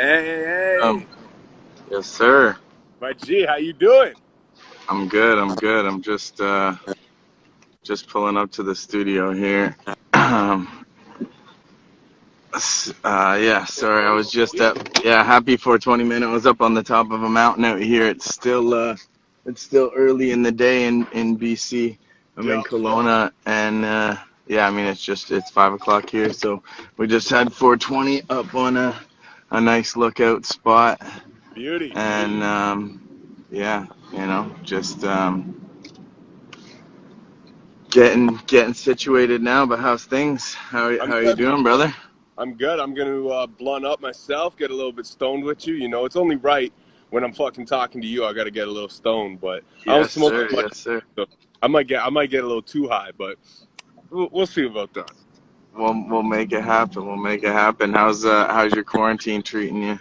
Hey. Yes, sir. My G, how you doing? I'm good. I'm just pulling up to the studio here. Yeah, sorry, I was just up. Yeah, happy 420, man. I was up on the top of a mountain out here. It's still early in the day in BC. I'm in Kelowna, and yeah, I mean it's 5 o'clock here, so we just had 420 up on a nice lookout spot. Beauty. And yeah, just getting situated now. But how's things? How are you doing, brother? I'm good. I'm gonna blunt up myself, get a little bit stoned with you. You know, it's only right when I'm fucking talking to you. I gotta get a little stoned, but I don't smoke much. Yes, sir. So I might get a little too high, but we'll see about that. We'll make it happen. We'll make it happen. How's your quarantine treating you?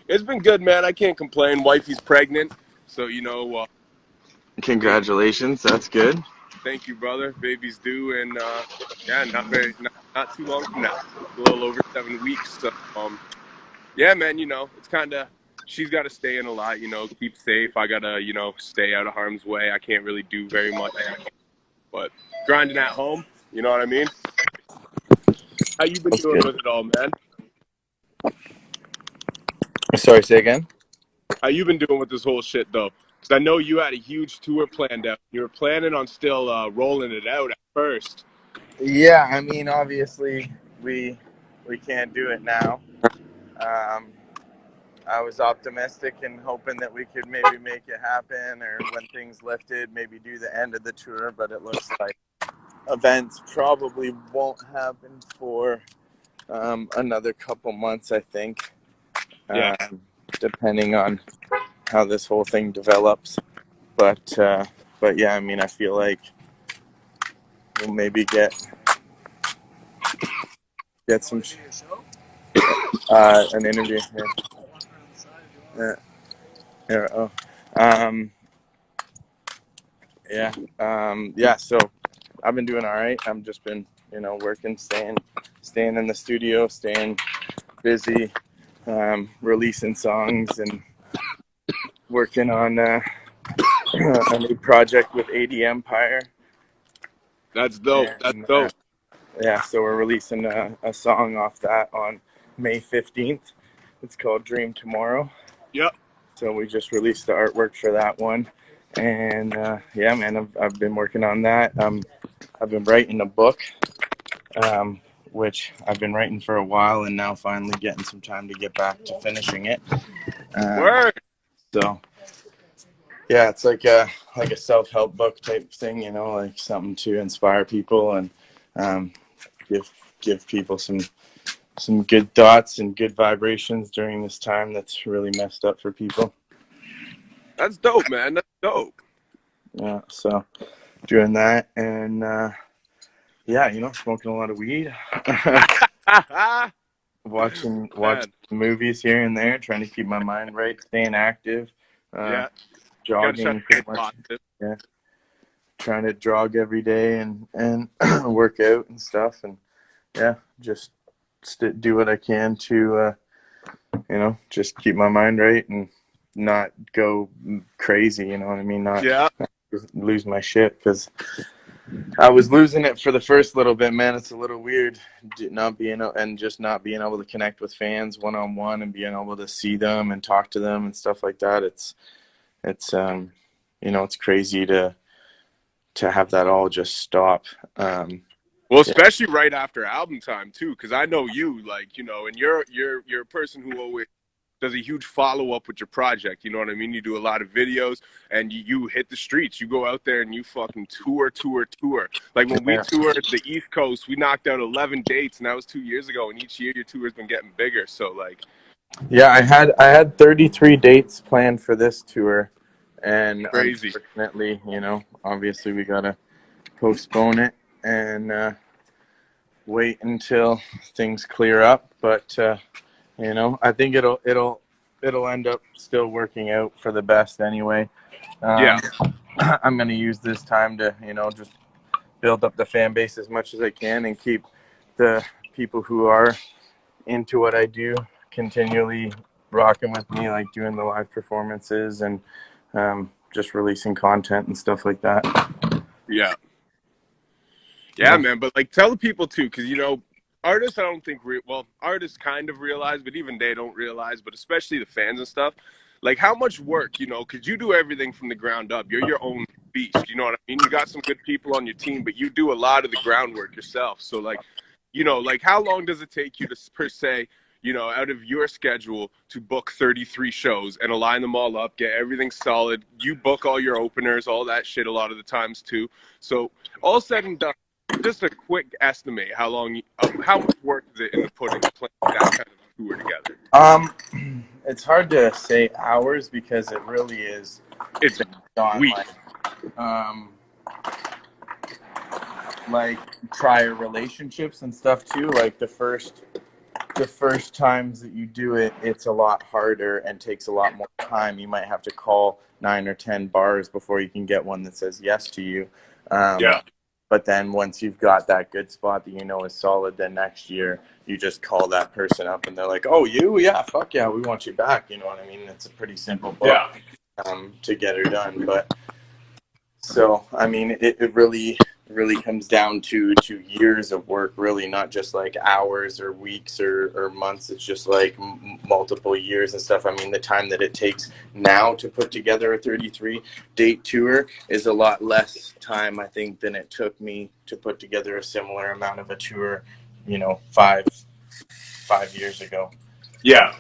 It's been good, man. I can't complain. Wifey's pregnant, so you know. Congratulations. That's good. Thank you, brother. Baby's due, and yeah, not too long from now. A little over 7 weeks. So, yeah, man. You know, it's kind of, she's got to stay in a lot. You know, keep safe. I gotta, stay out of harm's way. I can't really do very much, but grinding at home. You know what I mean? How you been doing with it all, man? Sorry, say again? How you been doing with this whole shit, though? Because I know you had a huge tour planned out. You were planning on still rolling it out at first. Yeah, I mean, obviously, we can't do it now. I was optimistic and hoping that we could maybe make it happen, or when things lifted, maybe do the end of the tour, but it looks like events probably won't happen for another couple months, I think. Yeah. Depending on how this whole thing develops. But yeah, I mean, I feel like we'll maybe get some an interview here. Yeah. So I've been doing all right. I've just been, working, staying in the studio, staying busy, releasing songs and working on a new project with AD Empire. That's dope. And, yeah, so we're releasing a song off that on May 15th. It's called Dream Tomorrow. Yep. So we just released the artwork for that one. And yeah, man, I've been working on that. I've been writing a book, which I've been writing for a while, and now finally getting some time to get back to finishing it. Word. So yeah, it's like a self-help book type thing, like something to inspire people and give people some good thoughts and good vibrations during this time that's really messed up for people. That's dope, man. That's dope. Yeah, so doing that, and yeah, smoking a lot of weed. watching movies here and there, trying to keep my mind right, staying active. Yeah. Jogging pretty much. Yeah. Trying to jog every day and work out and stuff, and yeah, just do what I can to just keep my mind right and not go crazy, you know what I mean? Not lose my shit, because I was losing it for the first little bit, man. It's a little weird not being able to connect with fans one-on-one and being able to see them and talk to them and stuff like that. It's it's crazy to have that all just stop. Well, especially right after album time too, because I know you, like, and you're a person who always does a huge follow-up with your project, you know what I mean? You do a lot of videos, and you hit the streets. You go out there and you fucking tour. Like, when we toured the East Coast, we knocked out 11 dates, and that was 2 years ago, and each year your tour has been getting bigger, so, like... Yeah, I had 33 dates planned for this tour, and crazy. Unfortunately, obviously we gotta postpone it and wait until things clear up, but I think it'll end up still working out for the best anyway. Yeah. I'm gonna use this time to just build up the fan base as much as I can and keep the people who are into what I do continually rocking with me, like doing the live performances and just releasing content and stuff like that. Yeah, man. But like, tell the people too, because artists, I don't think artists kind of realize, but even they don't realize. But especially the fans and stuff, like how much work, because you do everything from the ground up. You're your own beast. You know what I mean? You got some good people on your team, but you do a lot of the groundwork yourself. So like, like how long does it take you to per se, out of your schedule to book 33 shows and align them all up, get everything solid? You book all your openers, all that shit a lot of the times too. So all said and done, just a quick estimate, how much work is it in the putting playing that kind of tour together? It's hard to say hours because it really is. It's on weeks. Like prior relationships and stuff too. Like the first times that you do it, it's a lot harder and takes a lot more time. You might have to call 9 or 10 bars before you can get one that says yes to you. But then once you've got that good spot that is solid, then next year you just call that person up and they're like, oh, you? Yeah, fuck yeah, we want you back. You know what I mean? It's a pretty simple book to get her done. But so, I mean, it really comes down to years of work, really, not just like hours or weeks or months. It's just like multiple years and stuff. I mean, the time that it takes now to put together a 33-date tour is a lot less time, I think, than it took me to put together a similar amount of a tour, 5 years ago. Yeah.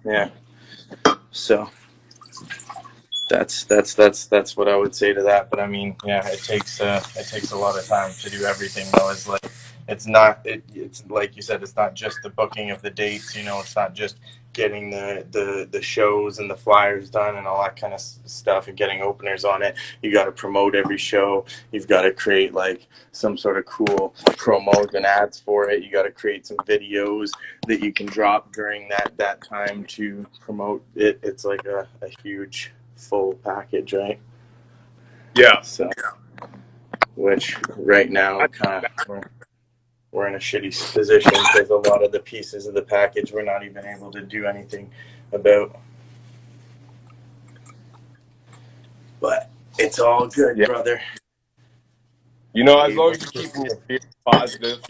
Yeah. So that's what I would say to that. But I mean, yeah, it takes a lot of time to do everything though. It's like it's like you said, it's not just the booking of the dates, it's not just getting the shows and the flyers done and all that kind of stuff and getting openers on it. You got to promote every show. You've got to create like some sort of cool promos and ads for it. You got to create some videos that you can drop during that time to promote it. It's like a huge full package, right? Yeah. So, which right now kind of we're in a shitty position because a lot of the pieces of the package we're not even able to do anything about. But it's all good, brother. As long as you're keeping your spirit positive,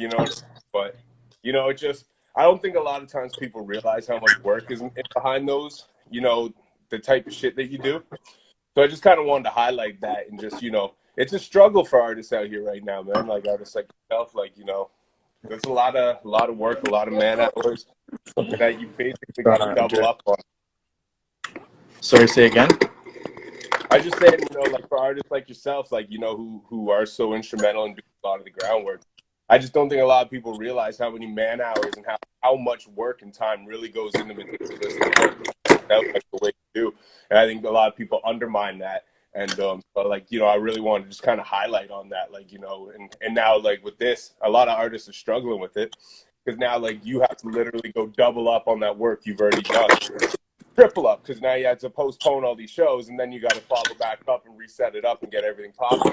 but it just, I don't think a lot of times people realize how much work is behind those, the type of shit that you do. So I just kind of wanted to highlight that and just, it's a struggle for artists out here right now, man. Like artists like yourself, like, there's a lot of work, a lot of man hours, something that you basically got to double up on. Sorry, say again? I just saying, like for artists like yourself, like, who are so instrumental in doing a lot of the groundwork. I just don't think a lot of people realize how many man hours and how much work and time really goes into meticulous work. That's like the way you do. And I think a lot of people undermine that. And but like, I really want to just kind of highlight on that, like, and now like with this, a lot of artists are struggling with it because now like you have to literally go double up on that work you've already done, triple up, because now you have to postpone all these shows and then you got to follow back up and reset it up and get everything popping.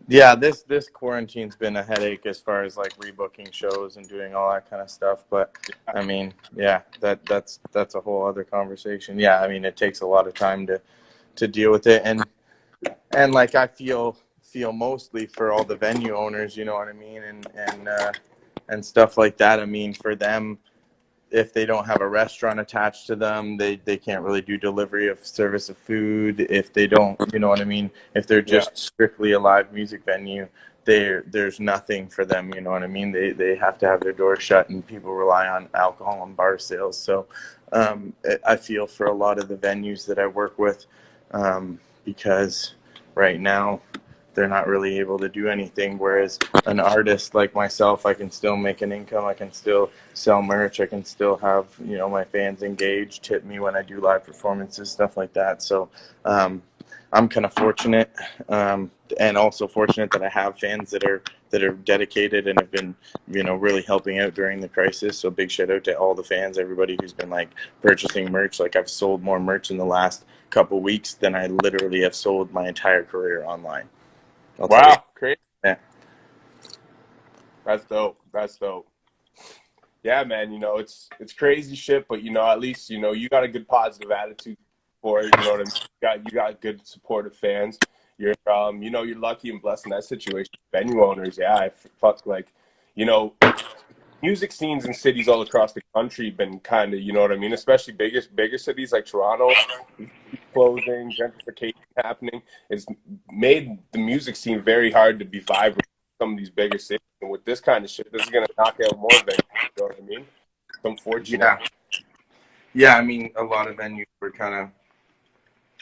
Yeah, this quarantine's been a headache as far as like rebooking shows and doing all that kind of stuff. But I mean, yeah, that's a whole other conversation. Yeah, I mean, it takes a lot of time to deal with it, and like I feel mostly for all the venue owners, you know what I mean, and stuff like that. I mean, for them, if they don't have a restaurant attached to them, they can't really do delivery of service of food. If they don't, you know what I mean, if they're just strictly a live music venue, there's nothing for them, you know what I mean. They have to have their doors shut, and people rely on alcohol and bar sales. So I feel for a lot of the venues that I work with, because right now they're not really able to do anything, whereas an artist like myself, I can still make an income, I can still sell merch, I can still have my fans engaged, tip me when I do live performances, stuff like that. So I'm kind of fortunate, and also fortunate that I have fans that are dedicated and have been really helping out during the crisis. So big shout out to all the fans, everybody who's been like purchasing merch. Like I've sold more merch in the last couple weeks than I literally have sold my entire career online. Wow, crazy. Yeah. That's dope. Yeah, man, it's crazy shit, but at least you got a good positive attitude for it. You know what I mean? You got good supportive fans. You're lucky and blessed in that situation. Venue owners, yeah, fuck, like, you know, music scenes in cities all across the country been kind of, you know what I mean, especially bigger cities like Toronto, closing, gentrification happening. It's made the music scene very hard to be vibrant in some of these bigger cities. And with this kind of shit, this is gonna knock out more venues. You know what I mean? It's unfortunate. Yeah. Yeah, I mean, a lot of venues were kind of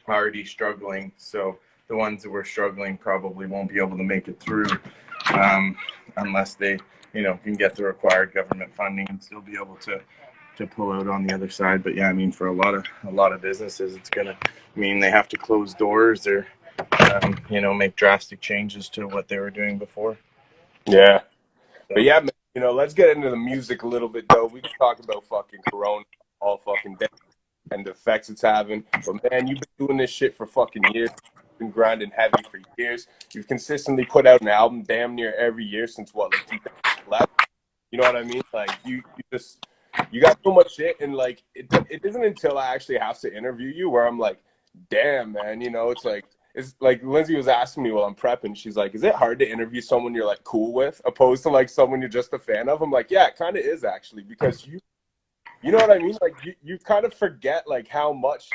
already struggling, so the ones that were struggling probably won't be able to make it through unless they, can get the required government funding and still be able to pull out on the other side. But yeah, I mean, for a lot of businesses, it's gonna mean they have to close doors or make drastic changes to what they were doing before. Yeah. But So yeah, man, let's get into the music a little bit, though. We can talk about fucking Corona all fucking day and the effects it's having. But man, you've been doing this shit for fucking years. You've been grinding heavy for years. You've consistently put out an album damn near every year since what, like 2011? You know what I mean? Like you got so much shit, and like it isn't until I actually have to interview you where I'm like, damn, man, it's like Lindsay was asking me while I'm prepping. She's like, is it hard to interview someone you're like cool with, opposed to like someone you're just a fan of? I'm like, yeah, it kind of is actually, because you know what I mean? Like you kind of forget like how much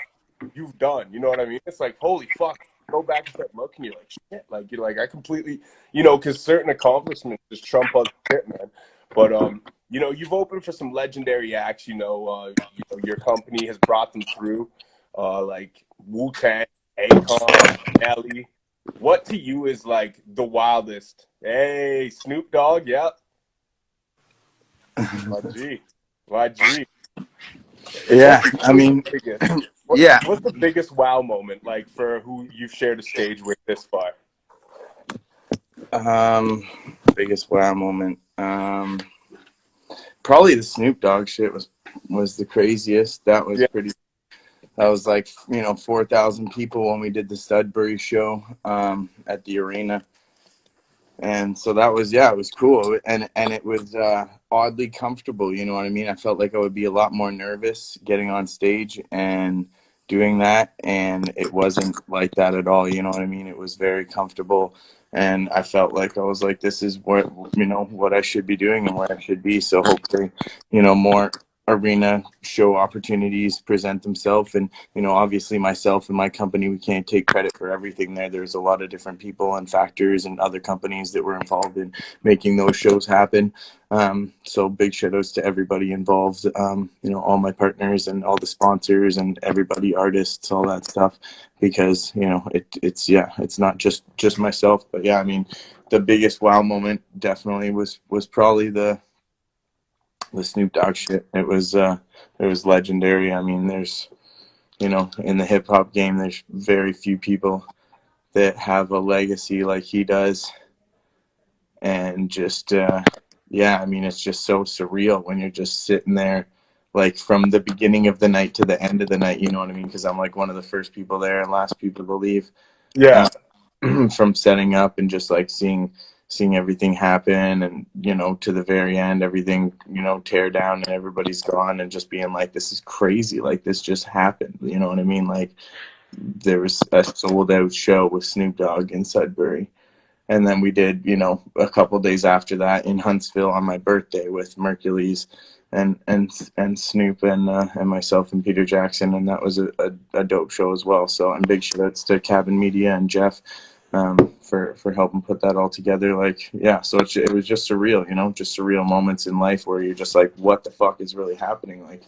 you've done. You know what I mean? It's like, holy fuck. Go back and start looking. You're like, shit. Like you're like, I completely, because certain accomplishments just trump other shit, man. But you've opened for some legendary acts. Your company has brought them through, like Wu-Tang, Akon, Nelly. What to you is like the wildest? Hey, Snoop Dogg, yep. YG, YG. yeah, I mean, yeah. What's the biggest wow moment like for who you've shared a stage with this far? Biggest wow moment. Probably the Snoop Dogg shit was the craziest. That was Yeah, pretty. That was like 4,000 people when we did the Sudbury show at the arena, and so that was, yeah, it was cool, and it was oddly comfortable. You know what I mean? I felt like I would be a lot more nervous getting on stage and doing that, and it wasn't like that at all. You know what I mean? It was very comfortable, and I felt like I was like, this is what I should be doing and where I should be. So hopefully, more arena show opportunities present themselves. And obviously myself and my company, we can't take credit for everything there. There's a lot of different people and factors and other companies that were involved in making those shows happen. So big shout outs to everybody involved, all my partners and all the sponsors and everybody, artists, all that stuff, because it's not just myself. But yeah, I mean, the biggest wow moment definitely was probably the Snoop Dogg shit. It was legendary. I mean, there's in the hip hop game, there's very few people that have a legacy like he does, and just yeah, I mean, it's just so surreal when you're just sitting there, like from the beginning of the night to the end of the night. You know what I mean? Because I'm like one of the first people there and last people to leave. yeah, From setting up and just like seeing everything happen, and to the very end, everything tear down and everybody's gone, and just being like, this is crazy, like this just happened. You know what I mean? Like there was a sold out show with Snoop Dogg in Sudbury, and then we did a couple days after that in Huntsville on my birthday with Mercules and Snoop and myself and Peter Jackson, and that was a dope show as well. So, and big shout outs to Cabin Media and Jeff for helping put that all together. Like, yeah, so it was just surreal, just surreal moments in life where you're just like, what the fuck is really happening? Like,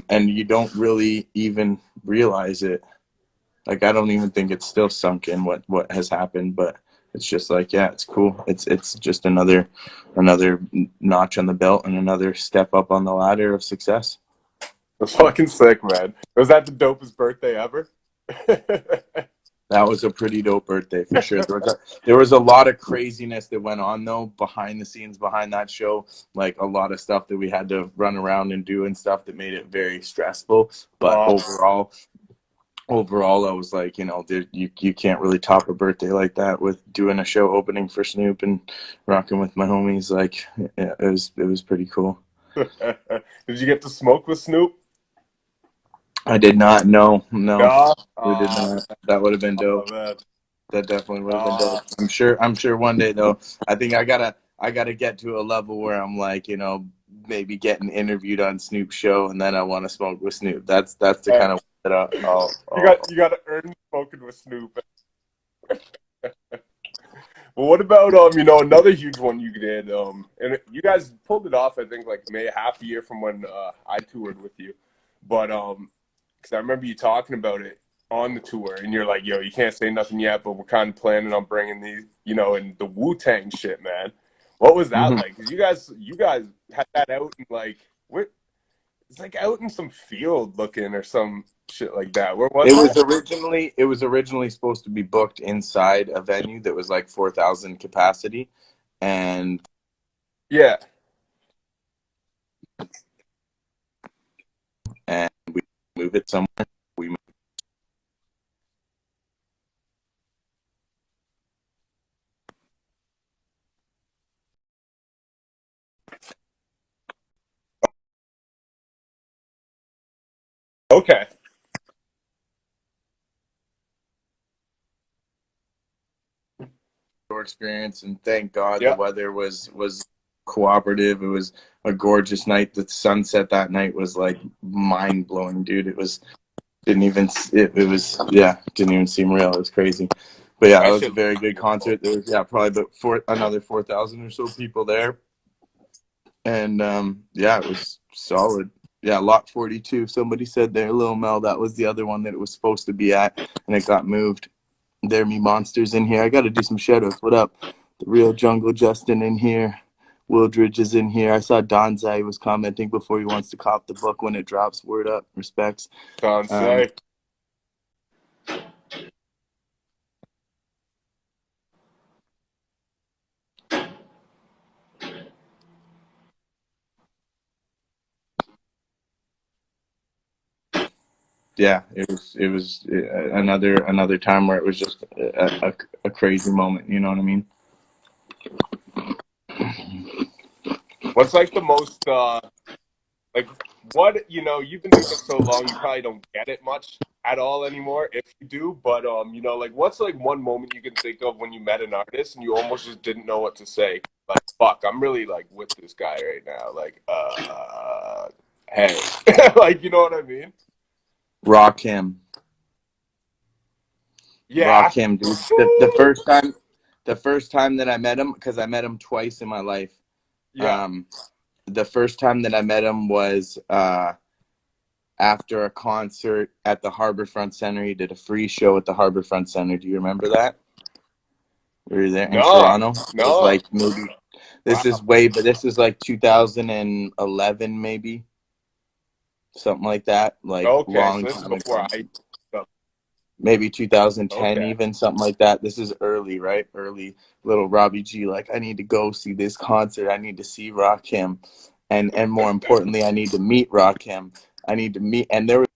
and you don't really even realize it. Like, I don't even think it's still sunk in what has happened, but it's just like, yeah, it's cool. It's just another notch on the belt and another step up on the ladder of success. that's fucking sick, man. Was that the dopest birthday ever? That was a pretty dope birthday for sure. There was a lot of craziness that went on though behind the scenes behind that show, like a lot of stuff that we had to run around and do and stuff that made it very stressful. But overall, I was like, you can't really top a birthday like that with doing a show opening for Snoop and rocking with my homies. Like, yeah, it was pretty cool. Did you get to smoke with Snoop? I did not. No, no, No. we did not. That would have been Oh dope. man. That definitely would have been Uh, dope. I'm sure one day though. I think I gotta get to a level where I'm like, maybe getting interviewed on Snoop's show, and then I want to smoke with Snoop. That's the kind of that you got to earn smoking with Snoop. Well, what about another huge one you did, and you guys pulled it off. I think like maybe half a year from when I toured with you, but because I remember you talking about it on the tour, and you're like, "Yo, you can't say nothing yet, but we're kind of planning on bringing these, and the Wu-Tang shit, man." What was that Mhm. like? Because you guys had that out in like what? It's like out in some field looking or some shit like that. Where was It was it? originally supposed to be booked inside a venue that was like 4,000 capacity, and Yeah. we move it somewhere. We Okay. Your experience, and thank God the Yeah. weather was cooperative. It was a gorgeous night. The sunset that night was like mind blowing, dude. It was, yeah, didn't even seem real. It was crazy. But yeah, that That was a shit. very good concert. There was, yeah, probably about another 4,000 or so people there, and yeah, it was solid. Yeah, lot 42. Somebody said there, Lil Mel. That was the other one that it was supposed to be at, and it got moved. There, me monsters in here. I got to do some shout outs. What up? The real Jungle Justin in here. Wildridge is in here. I saw Donzai was commenting before he wants to cop the book when it drops. Word up, respects. Sounds Um, safe. yeah, it was another time where it was just a crazy moment. You know what I mean? What's like the most like what you've been doing it so long you probably don't get it much at all anymore if you do, but like what's like one moment you can think of when you met an artist and you almost just didn't know what to say? Like fuck, I'm really like with this guy right now. Like hey. Like you know what I mean? Rock him, Yeah. rock him, dude. Woo! The first time that I met him, because I met him twice in my life. Yeah. Um, the first time that I met him was after a concert at the Harborfront Center. He did a free show at the Harborfront Center. Do you remember that? We were there in No. Toronto. It was No. like maybe Wow. but this is like 2011, maybe something like that. Like Okay, long so this is time before ago. I Maybe 2010, okay. even something like that. This is early, right? Early little Robbie G. Like, I need to go see this concert. I need to see Rakim, and more importantly, I need to meet Rakim. I need to meet, and there was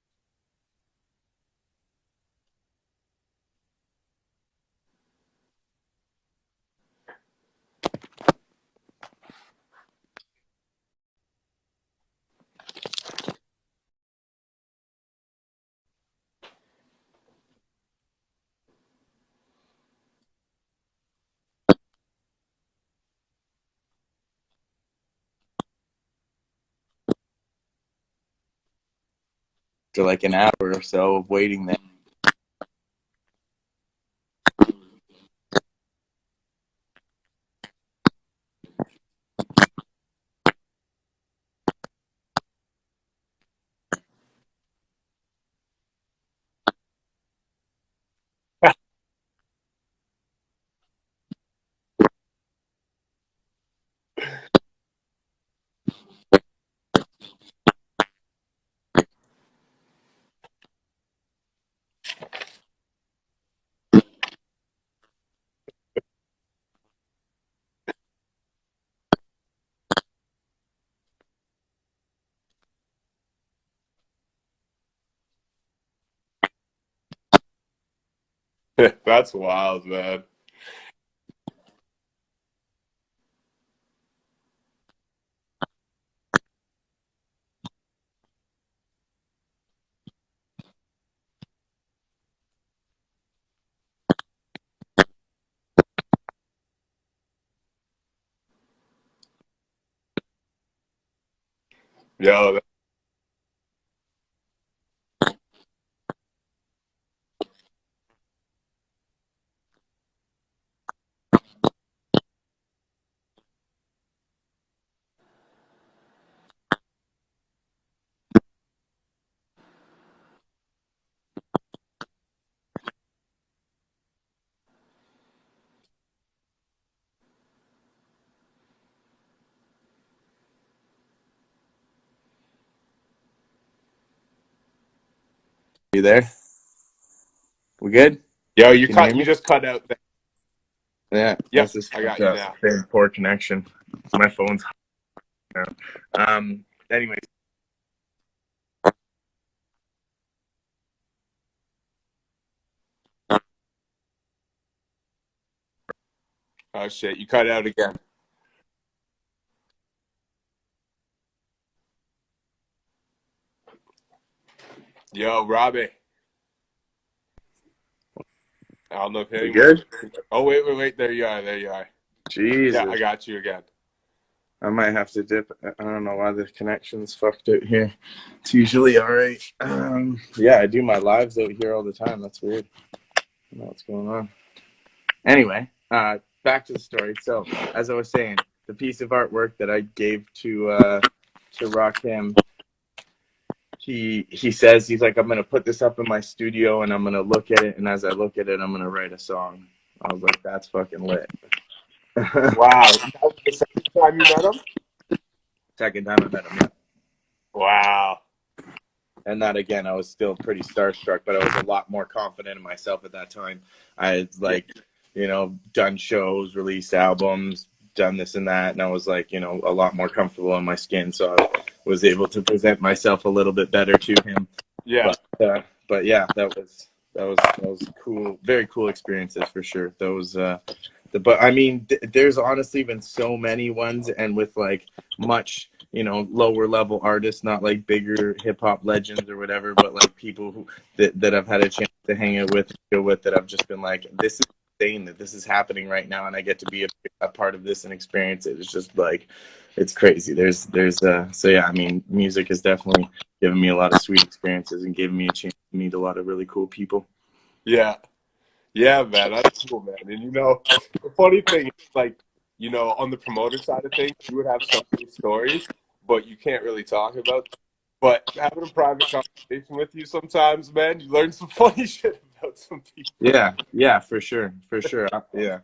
like an hour or so of waiting there. That's wild, man. Yo, You there? We good? yo, you Can you hear cut. You me? just cut out. Yeah, Yep, that's just I got you now. very poor connection. My phone's now. Anyways, Oh shit, you cut out again. Yo, Robbie. I don't know if we anyone. good? Oh wait. There you are. There you are. Yeah, I Jesus, got you again. I might have to dip. I don't know why the connection's fucked out here. It's usually all right. Yeah, I do my lives out here all the time. That's weird. I don't know what's going on. Anyway, back to the story. So, as I was saying, the piece of artwork that I gave to Rakim, he says, he's like, I'm gonna put this up in my studio and I'm gonna look at it, and as I look at it, I'm gonna write a song. I was like, that's fucking lit. Wow, that was the second time you met him. Second time I met him, yeah. Wow. And that again, I was still pretty starstruck, but I was a lot more confident in myself at that time. I had Yeah. done shows, released albums, done this and that, and I was like, a lot more comfortable in my skin, so I was able to present myself a little bit better to him. Yeah. But yeah, that was cool, very cool experiences for sure. Those but I mean, there's honestly been so many ones, and with like much lower level artists, not like bigger hip hop legends or whatever, but like people that I've had a chance to hang out with, that I've just been like, this is insane that this is happening right now, and I get to be a part of this and experience it. It's just like, it's crazy. So yeah, I mean, music has definitely given me a lot of sweet experiences and given me a chance to meet a lot of really cool people. Yeah. Yeah, man, that's cool, man. And the funny thing is, like, on the promoter side of things, you would have some good stories, but you can't really talk about them. But having a private conversation with you sometimes, man, you learn some funny shit about some people. Yeah, for sure, for sure. Yeah.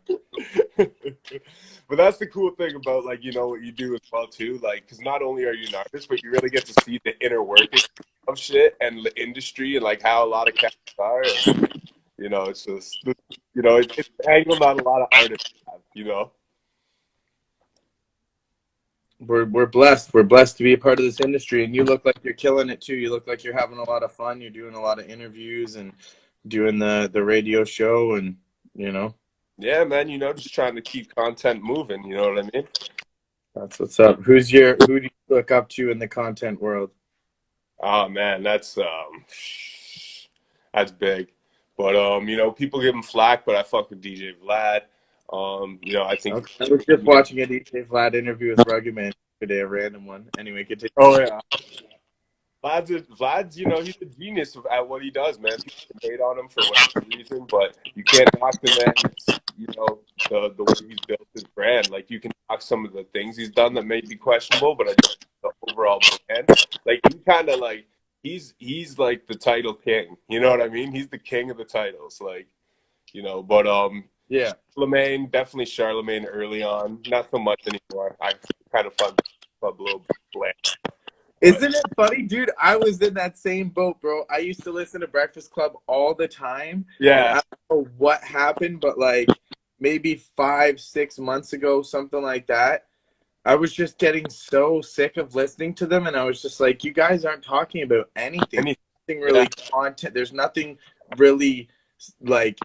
But that's the cool thing about, like, what you do as well too, like, because not only are you an artist, but you really get to see the inner working of shit and the industry and like how a lot of cats are. And, it's just it's an angle not a lot of artists have. We're blessed. We're blessed to be a part of this industry, and you look like you're killing it too. You look like you're having a lot of fun. You're doing a lot of interviews and doing the radio show, and you know Yeah, man, just trying to keep content moving, you know what I mean? that's what's up. Who do you look up to in the content world? Oh man, that's big. But people give him flack, but I fuck with DJ Vlad. I think Okay. I was just watching a DJ Vlad interview with Rugged Man today, a random one. Anyway, continue. oh yeah. Vlad's, he's a genius at what he does, man. People can hate on him for whatever reason, but you can't knock the man's, the way he's built his brand. Like, you can knock some of the things he's done that may be questionable, but I think the overall brand, like, he kind of like he's like the title king. You know what I mean? He's the king of the titles, like, But Yeah. Charlemagne, definitely Charlemagne early on, not so much anymore. I kind of found a little bland. Isn't it funny, dude? I was in that same boat, bro. I used to listen to Breakfast Club all the time, and I Yeah. don't know what happened, but like maybe 5, 6 months ago, something like that, I was just getting so sick of listening to them, and I was just like, you guys aren't talking about anything. Any, Nothing yeah. really content. There's nothing really like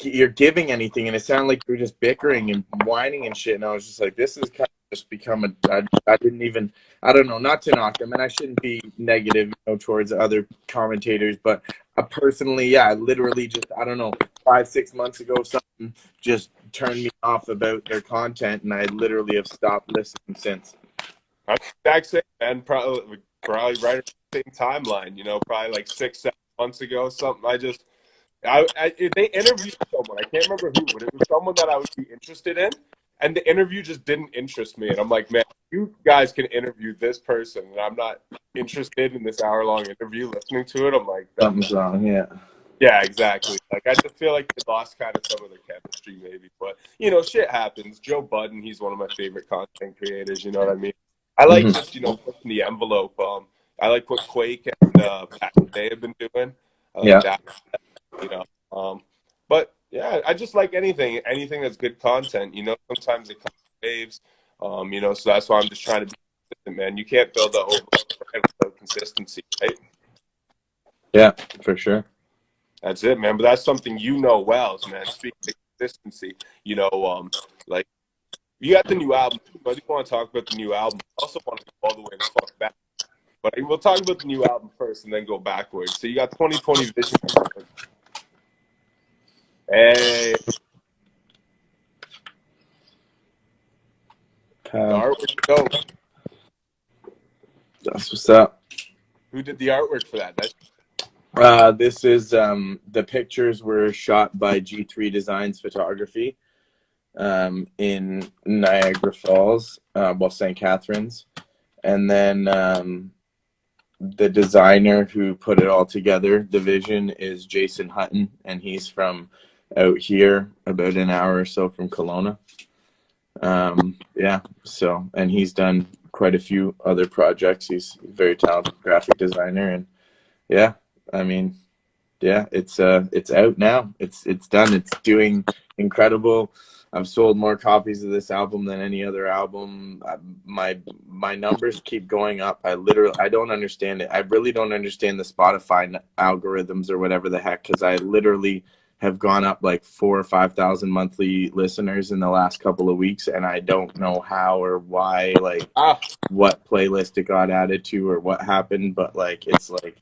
you're giving anything, and it sounded like you're just bickering and whining and shit. And I was just like, this is kind of just become I didn't even, I don't know, not to knock them, and I shouldn't be negative, towards other commentators, but personally, yeah, literally just, I don't know, 5, 6 months ago, something just turned me off about their content, and I literally have stopped listening since. I'm the exact same, man. Probably right around the same timeline. You know, probably like 6, 7 months ago, something. They interviewed someone. I can't remember who, but it was someone that I would be interested in, and the interview just didn't interest me. And I'm like, man, you guys can interview this person, and I'm not interested in this hour-long interview. Listening to it, I'm like, Something's wrong. Yeah. yeah, exactly. Like I just feel like they lost kind of some of their chemistry, maybe. But you know, shit happens. Joe Budden, he's one of my favorite content creators. You know what I mean? I like just pushing the envelope. I like what Quake and Pat Day have been doing. I like Yeah. that. You know, but yeah, I just like anything that's good content. You know, sometimes it comes in waves. You know, so that's why I'm just trying to be consistent, man. You can't build that over without consistency, right? Yeah, for sure. That's it, man. But that's something you know well, man. Speaking of consistency, you know, like you got the new album. But I do want to talk about the new album. I also want to go all the way the fuck back. But we'll talk about the new album first and then go backwards. So you got 2020 Vision. Hey, the artwork dope. That's what's up. Who did the artwork for that? This is the pictures were shot by G3 Designs Photography in Niagara Falls, well, St. Catharines. And then the designer who put it all together, the vision, is Jason Hutton, and he's from out here, about an hour or so from Kelowna. Yeah, so, and he's done quite a few other projects. He's a very talented graphic designer, and yeah, I mean, yeah, it's out now. It's done. It's doing incredible. I've sold more copies of this album than any other album. My numbers keep going up. I don't understand it. I really don't understand the Spotify algorithms or whatever the heck, because I literally have gone up like 4,000 or 5,000 monthly listeners in the last couple of weeks, and I don't know how or why, like what playlist it got added to or what happened, but like it's like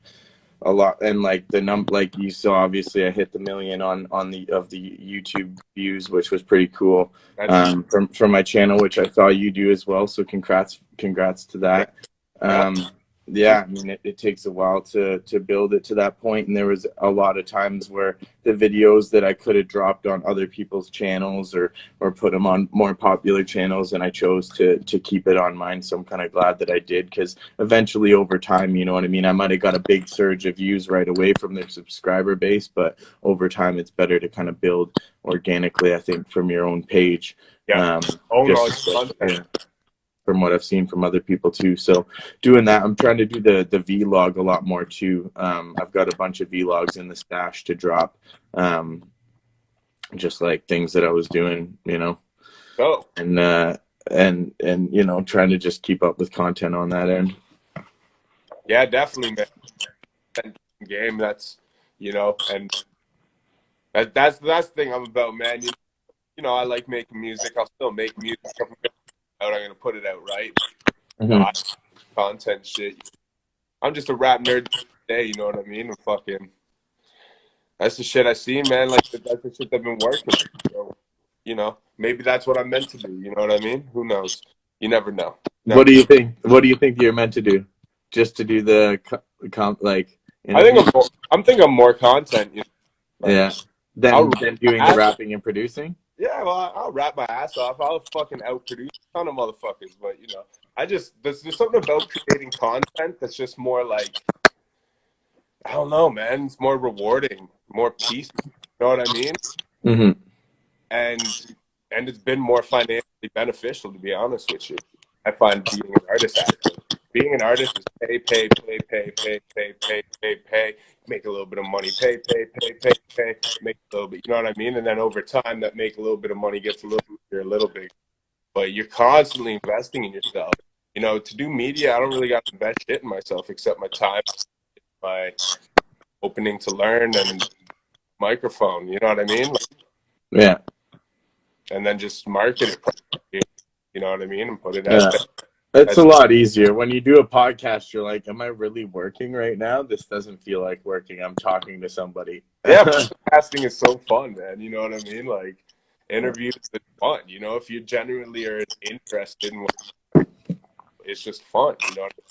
a lot. And like the number, like you saw, obviously I hit the million on the YouTube views, which was pretty cool, from my channel, which I saw you do as well, so congrats to that. Yeah, I mean, it takes a while to build it to that point, and there was a lot of times where the videos that I could have dropped on other people's channels or put them on more popular channels, and I chose to keep it on mine. So I'm kind of glad that I did, because eventually over time, you know what I mean, I might have got a big surge of views right away from their subscriber base, but over time it's better to kind of build organically, I think, from your own page. From what I've seen from other people too. So doing that, I'm trying to do the vlog a lot more too. I've got a bunch of vlogs in the stash to drop, just like things that I was doing, you know. And you know, trying to just keep up with content on that end. Yeah, definitely, man. Game, that's, you know, and that's the thing I'm about, man. You know, I like making music. I'll still make music. I'm gonna put it out, right? Content shit. I'm just a rap nerd today, you know what I mean? I'm fucking. That's the shit I see, man. Like that's the shit I've been working. So, you know, maybe that's what I'm meant to do. You know what I mean? Who knows? You never know. What do you think? What do you think you're meant to do? Just to do the like? Interviews? I'm thinking more content. You know? Yeah. Than doing the rapping and producing. Yeah, well, I'll rap my ass off. I'll fucking outproduce a ton of motherfuckers. But you know, there's something about creating content that's just more like, I don't know, man. It's more rewarding, more peaceful. You know what I mean? Mm-hmm. And it's been more financially beneficial, to be honest with you. I find being an artist actually. Being an artist is pay, make a little bit of money, pay, make a little bit. You know what I mean? And then over time, that make a little bit of money gets a little bigger. But you're constantly investing in yourself. You know, to do media, I don't really got to invest shit in myself except my time, my opening to learn, and microphone. You know what I mean? Yeah. And then just market it. You know what I mean? And put it out there. It's a lot easier. When you do a podcast, you're like, am I really working right now? This doesn't feel like working. I'm talking to somebody. Yeah, podcasting is so fun, man. You know what I mean? Like, interviews is fun. You know, if you genuinely are interested in what it's just fun, you know what I mean?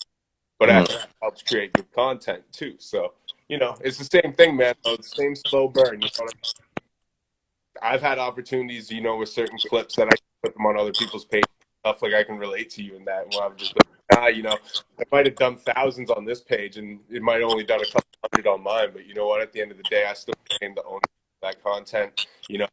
But that helps create good content too. So, you know, it's the same thing, man. The same slow burn. You know what I mean? I've had opportunities, you know, with certain clips that I put them on other people's pages, stuff like I can relate to you in that. And I'm just like, you know, I might have done thousands on this page and it might have only done a couple hundred on mine. But you know what? At the end of the day, I still claim the owner of that content. You know,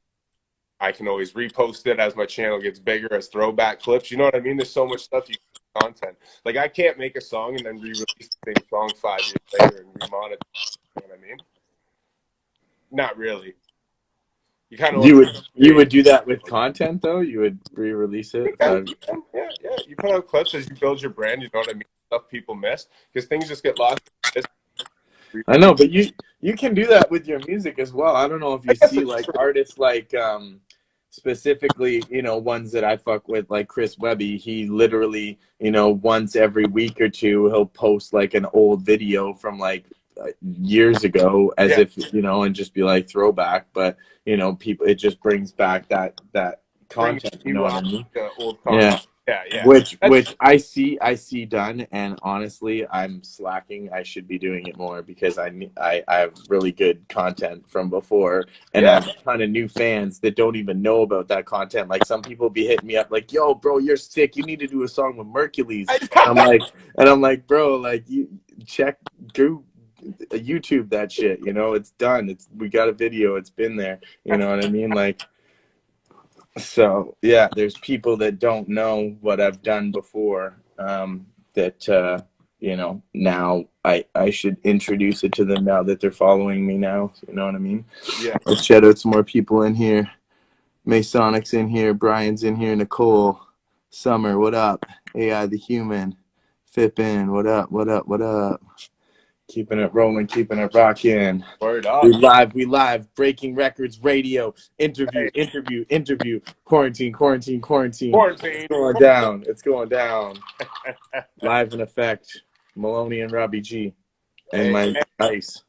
I can always repost it as my channel gets bigger as throwback clips. You know what I mean? There's so much stuff you can content. Like I can't make a song and then re-release the same song 5 years later and remonetize. You know what I mean? Not really. You kind of you would do that with content though. You would re-release it. yeah. You put out clips as you build your brand. You know what I mean? Stuff people miss because things just get lost. I know, but you can do that with your music as well. I don't know if you see like artists like specifically, you know, ones that I fuck with, like Chris Webby. He literally, you know, once every week or two, he'll post like an old video from like years ago, as if, you know, and just be like throwback. But you know, people, it just brings back that content. You know what I mean? Old content. Yeah. Yeah. Which I see done, and honestly, I'm slacking. I should be doing it more because I have really good content from before, and I have a ton of new fans that don't even know about that content. Like some people be hitting me up like, "Yo, bro, you're sick. You need to do a song with Mercules." I'm like, bro, like you go YouTube that shit. You know, it's done. We got a video. It's been there. You know what I mean? Like. So yeah, there's people that don't know what I've done before, that you know, now I should introduce it to them now that they're following me now. You know what I mean? Yeah. Let's shout out some more people in here. Masonic's in here, Brian's in here, Nicole, Summer, what up? AI the Human, Fippin, what up, what up, what up? Keeping it rolling, keeping it rocking. Word up. We live. Breaking Records Radio. Interview. Quarantine. It's going down. It's going down. Live in effect. Maloney and Robbie G. And my Ice.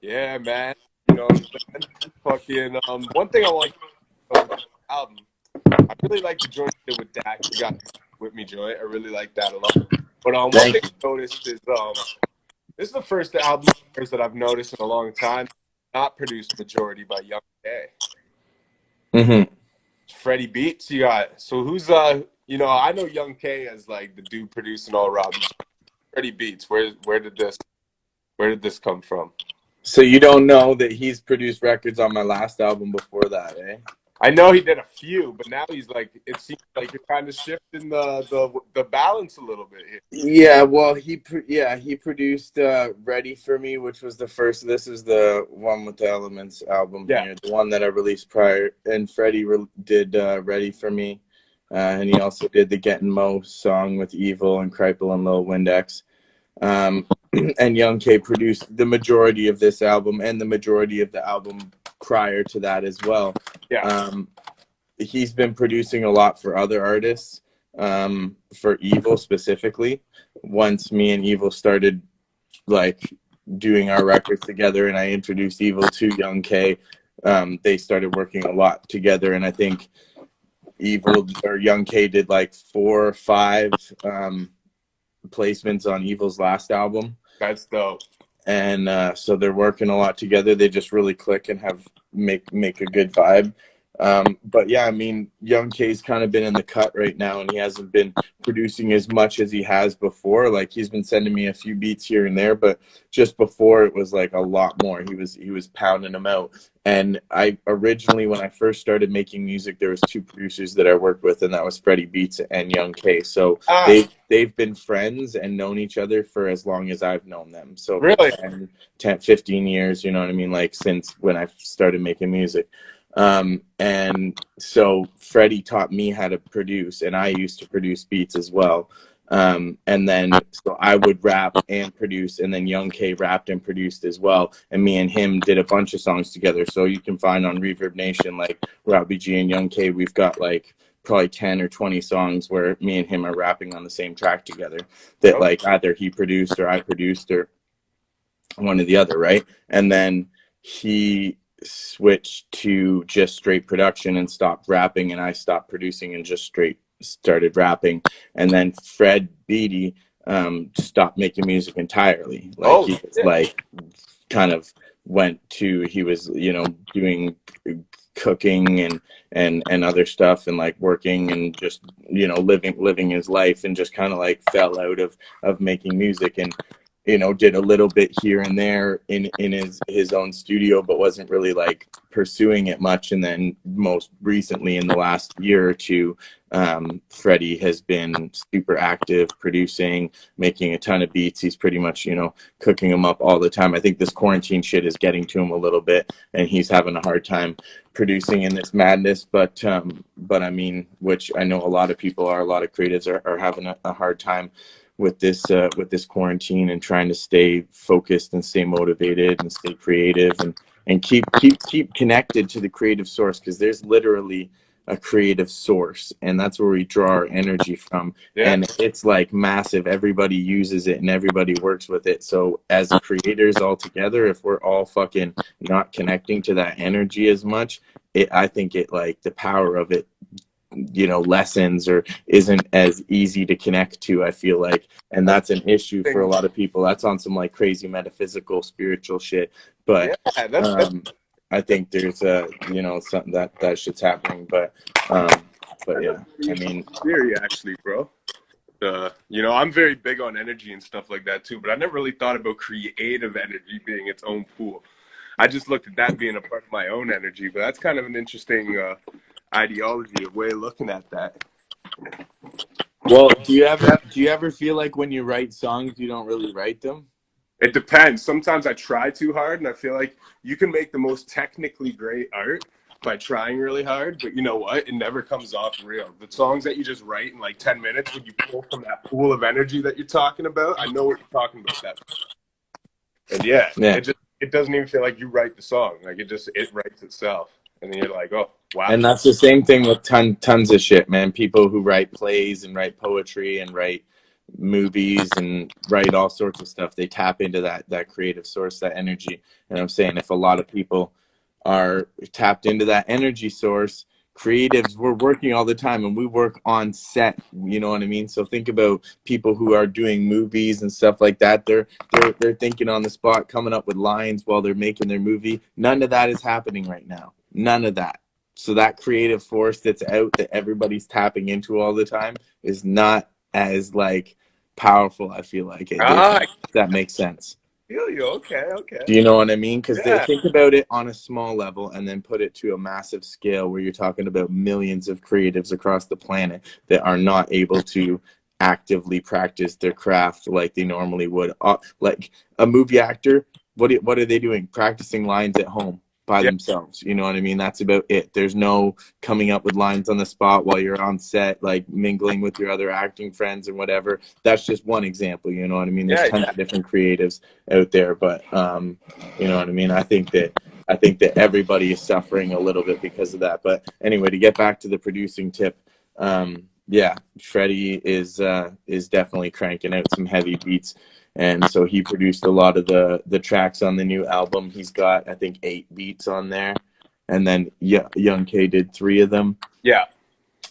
Yeah, man. You know what I'm saying? Fucking, one thing I want to know about the album, I really like the joint you did with Dak. You got with me joint. I really like that a lot. But one thing I noticed is this is the first album that I've noticed in a long time not produced majority by Young K. Mm-hmm. Freddie Beats, you got. So who's you know, I know Young K as like the dude producing all Robbie. Freddie Beats, where did this come from? So you don't know that he's produced records on my last album before that, eh? I know he did a few, but now he's like, it seems like you're kind of shifting the balance a little bit here. Yeah, well, he produced "Ready for Me," which was the first. This is the one with the Elements album here, the one that I released prior. And Freddie did "Ready for Me," and he also did the Gettin' Mo song with Evil and Kripal and Lil Windex. And Young K produced the majority of this album and the majority of the album prior to that as well. Yeah. He's been producing a lot for other artists, for Evil specifically. Once me and Evil started like doing our records together and I introduced Evil to Young K, they started working a lot together, and I think Evil or Young K did like 4 or 5 placements on Evil's last album. That's dope. And so they're working a lot together. They just really click and make a good vibe. But yeah, I mean, Young K's kind of been in the cut right now, and he hasn't been producing as much as he has before. Like he's been sending me a few beats here and there, but just before it was like a lot more. He was pounding them out. And I originally, when I first started making music, there was 2 producers that I worked with, and that was Freddie Beats and Young K. So they've been friends and known each other for as long as I've known them. So really 10, 15 years, you know what I mean? Like since when I started making music. And so Freddie taught me how to produce, and I used to produce beats as well. And then so I would rap and produce, and then Young K rapped and produced as well, and me and him did a bunch of songs together. So you can find on Reverb Nation, like Robbie G and Young K, we've got like probably 10 or 20 songs where me and him are rapping on the same track together, that like either he produced or I produced or one or the other, right? And then he switched to just straight production and stopped rapping, and I stopped producing and just straight started rapping, and then Fred Beatty stopped making music entirely. Like Oh he was shit. like kind of went to, he was, you know, doing cooking and other stuff, and like working and just, you know, living his life, and just kind of like fell out of making music, and you know, did a little bit here and there in his own studio, but wasn't really like pursuing it much. And then most recently in the last year or two, Freddie has been super active, producing, making a ton of beats. He's pretty much, you know, cooking them up all the time. I think this quarantine shit is getting to him a little bit, and he's having a hard time producing in this madness. But I mean, which I know a lot of people are, a lot of creatives are having a hard time with this quarantine, and trying to stay focused and stay motivated and stay creative, and keep connected to the creative source, because there's literally a creative source, and that's where we draw our energy from. Yeah. And it's like massive. Everybody uses it and everybody works with it. So as creators all together, if we're all fucking not connecting to that energy as much, I think it, like, the power of it, you know, lessons or isn't as easy to connect to, I feel like. And that's an issue for a lot of people. That's on some like crazy metaphysical spiritual shit, but Yeah, that's I think there's you know, something that shit's happening. But yeah, I mean, theory actually, bro. You know, I'm very big on energy and stuff like that too, but I never really thought about creative energy being its own pool. I just looked at that being a part of my own energy, but that's kind of an interesting ideology, a way of looking at that. well, do you ever feel like when you write songs you don't really write them? It depends. Sometimes I try too hard, and I feel like you can make the most technically great art by trying really hard, but you know what? It never comes off real. The songs that you just write in like 10 minutes, when you pull from that pool of energy that you're talking about, I know what you're talking about. That, and yeah, Yeah. it doesn't even feel like you write the song. Like it writes itself, and then you're like, oh wow. And that's the same thing with tons of shit, man. People who write plays and write poetry and write movies and write all sorts of stuff, they tap into that creative source, that energy. And I'm saying, if a lot of people are tapped into that energy source, creatives, we're working all the time, and we work on set, you know what I mean? So think about people who are doing movies and stuff like that. They're thinking on the spot, coming up with lines while they're making their movie. None of that is happening right now. None of that. So that creative force that's out, that everybody's tapping into all the time, is not as like powerful, I feel like. Ah, I If that makes sense. feel you. Okay, okay. Do you know what I mean? Because Yeah. think about it on a small level, and then put it to a massive scale where you're talking about millions of creatives across the planet that are not able to actively practice their craft like they normally would. Like a movie actor, what are they doing? Practicing lines at home by Yeah. themselves. You know what I mean? That's about it. There's no coming up with lines on the spot while you're on set, like mingling with your other acting friends and whatever. That's just one example. You know what I mean? There's tons of different creatives out there, but you know what I mean? I think that everybody is suffering a little bit because of that. But anyway, to get back to the producing tip, yeah, Freddie is definitely cranking out some heavy beats. And so he produced a lot of the tracks on the new album. He's got, I think, 8 beats on there, and then Young K did 3 of them. Yeah.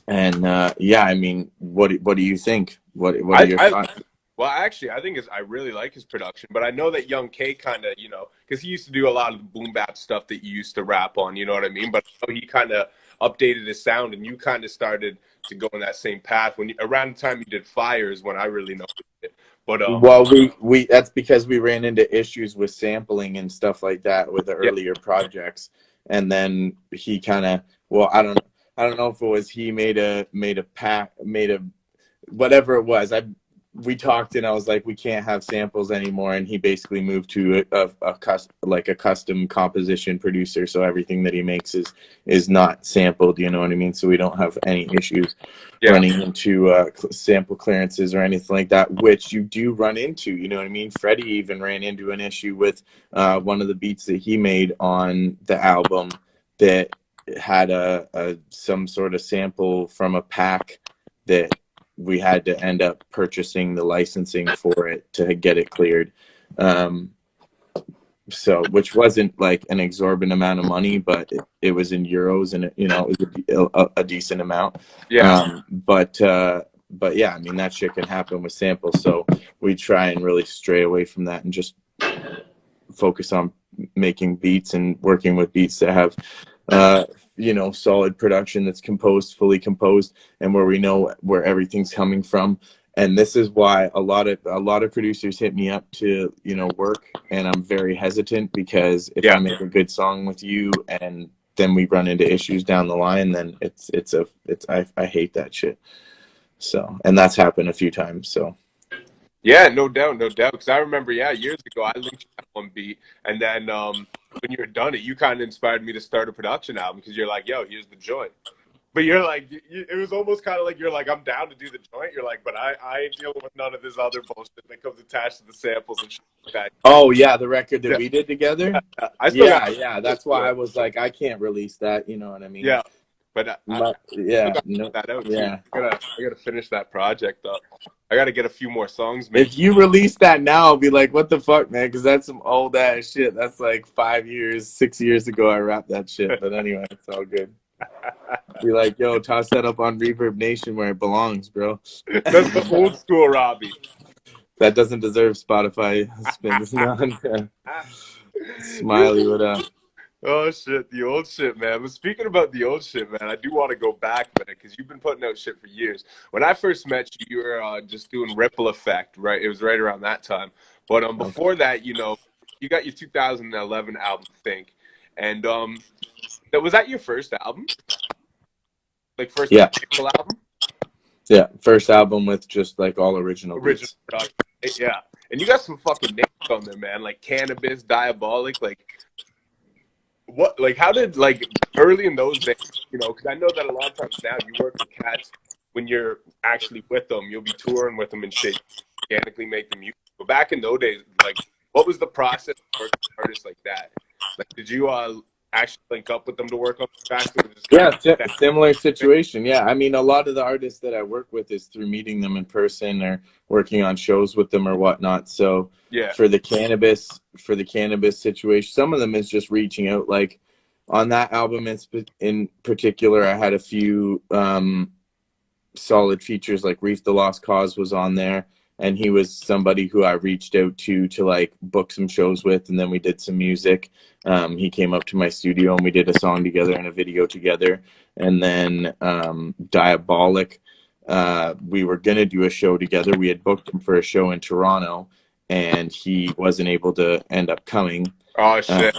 And yeah, I mean, what do you think? What are your thoughts? Well, actually, I really like his production, but I know that Young K kind of, you know, because he used to do a lot of the boom bap stuff that you used to rap on, you know what I mean? But I know he kind of updated his sound, and you kind of started to go in that same path around the time you did Fires, when I really noticed it. But Well, we that's because we ran into issues with sampling and stuff like that with the yeah, earlier projects, and then he kind of, well, I don't know if it was he made a whatever it was. We talked, and I was like, we can't have samples anymore, and he basically moved to a custom composition producer, so everything that he makes is not sampled, you know what I mean? So we don't have any issues running into sample clearances or anything like that, which you do run into, you know what I mean? Freddie even ran into an issue with one of the beats that he made on the album that had some sort of sample from a pack that we had to end up purchasing the licensing for it to get it cleared. So, which wasn't like an exorbitant amount of money, but it was in euros, and you know, it was a decent amount. Yeah. But yeah, I mean, that shit can happen with samples. So we try and really stray away from that and just focus on making beats and working with beats that have, you know, solid production that's composed, fully composed, and where we know where everything's coming from. And this is why a lot of producers hit me up to, you know, work, and I'm very hesitant, because if I make a good song with you and then we run into issues down the line, then I hate that shit. So, and that's happened a few times. So Yeah, no doubt, no doubt. Because I remember, yeah, years ago, I linked you that one beat, and then when you were done it, you kind of inspired me to start a production album because you're like, "Yo, here's the joint." But you're like, it was almost kind of like you're like, "I'm down to do the joint." You're like, "But I ain't dealing with none of this other bullshit that comes attached to the samples and shit like that." oh yeah, the record that Yeah, we did together. yeah. I still got Yeah. That's why I was like, I can't release that. You know what I mean? yeah, but I still Yeah, got no, that out too. yeah. I gotta finish that project up. I gotta get a few more songs made. If you release that now, I'll be like, what the fuck, man? Because that's some old ass shit. That's like 5 years, 6 years ago I rapped that shit. But anyway, it's all good. Be like, yo, toss that up on Reverb Nation where it belongs, bro. That's the old school Robbie. That doesn't deserve Spotify spins. Smiley, what up? Oh shit, the old shit, man. But speaking about the old shit, man, I do want to go back, man, because you've been putting out shit for years. When I first met you, you were just doing Ripple Effect, right? It was right around that time. But Okay. before that, you know, you got your 2011 album, Think, and was that your first album? Like first Yeah. official album? Yeah. First album with just like all original Original beats. production. Yeah. And you got some fucking names on there, man. Like Cannabis, Diabolic, like what, like how did, like, early in those days, you know, because I know that a lot of times now you work with cats when you're actually with them, you'll be touring with them and shit, organically make the music. But back in those days, like, what was the process of working with artists like that? Like, did you actually link up with them to work on tracks, or was it just kind Yeah, of that? similar situation. Yeah, I mean, a lot of the artists that I work with is through meeting them in person or working on shows with them or whatnot. So Yeah. for the cannabis situation, some of them is just reaching out. Like on that album in particular, I had a few solid features. Like Reef the Lost Cause was on there, and he was somebody who I reached out to like book some shows with, and then we did some music. He came up to my studio and we did a song together and a video together. And then Diabolic, we were gonna do a show together. We had booked him for a show in Toronto, and he wasn't able to end up coming. Oh shit.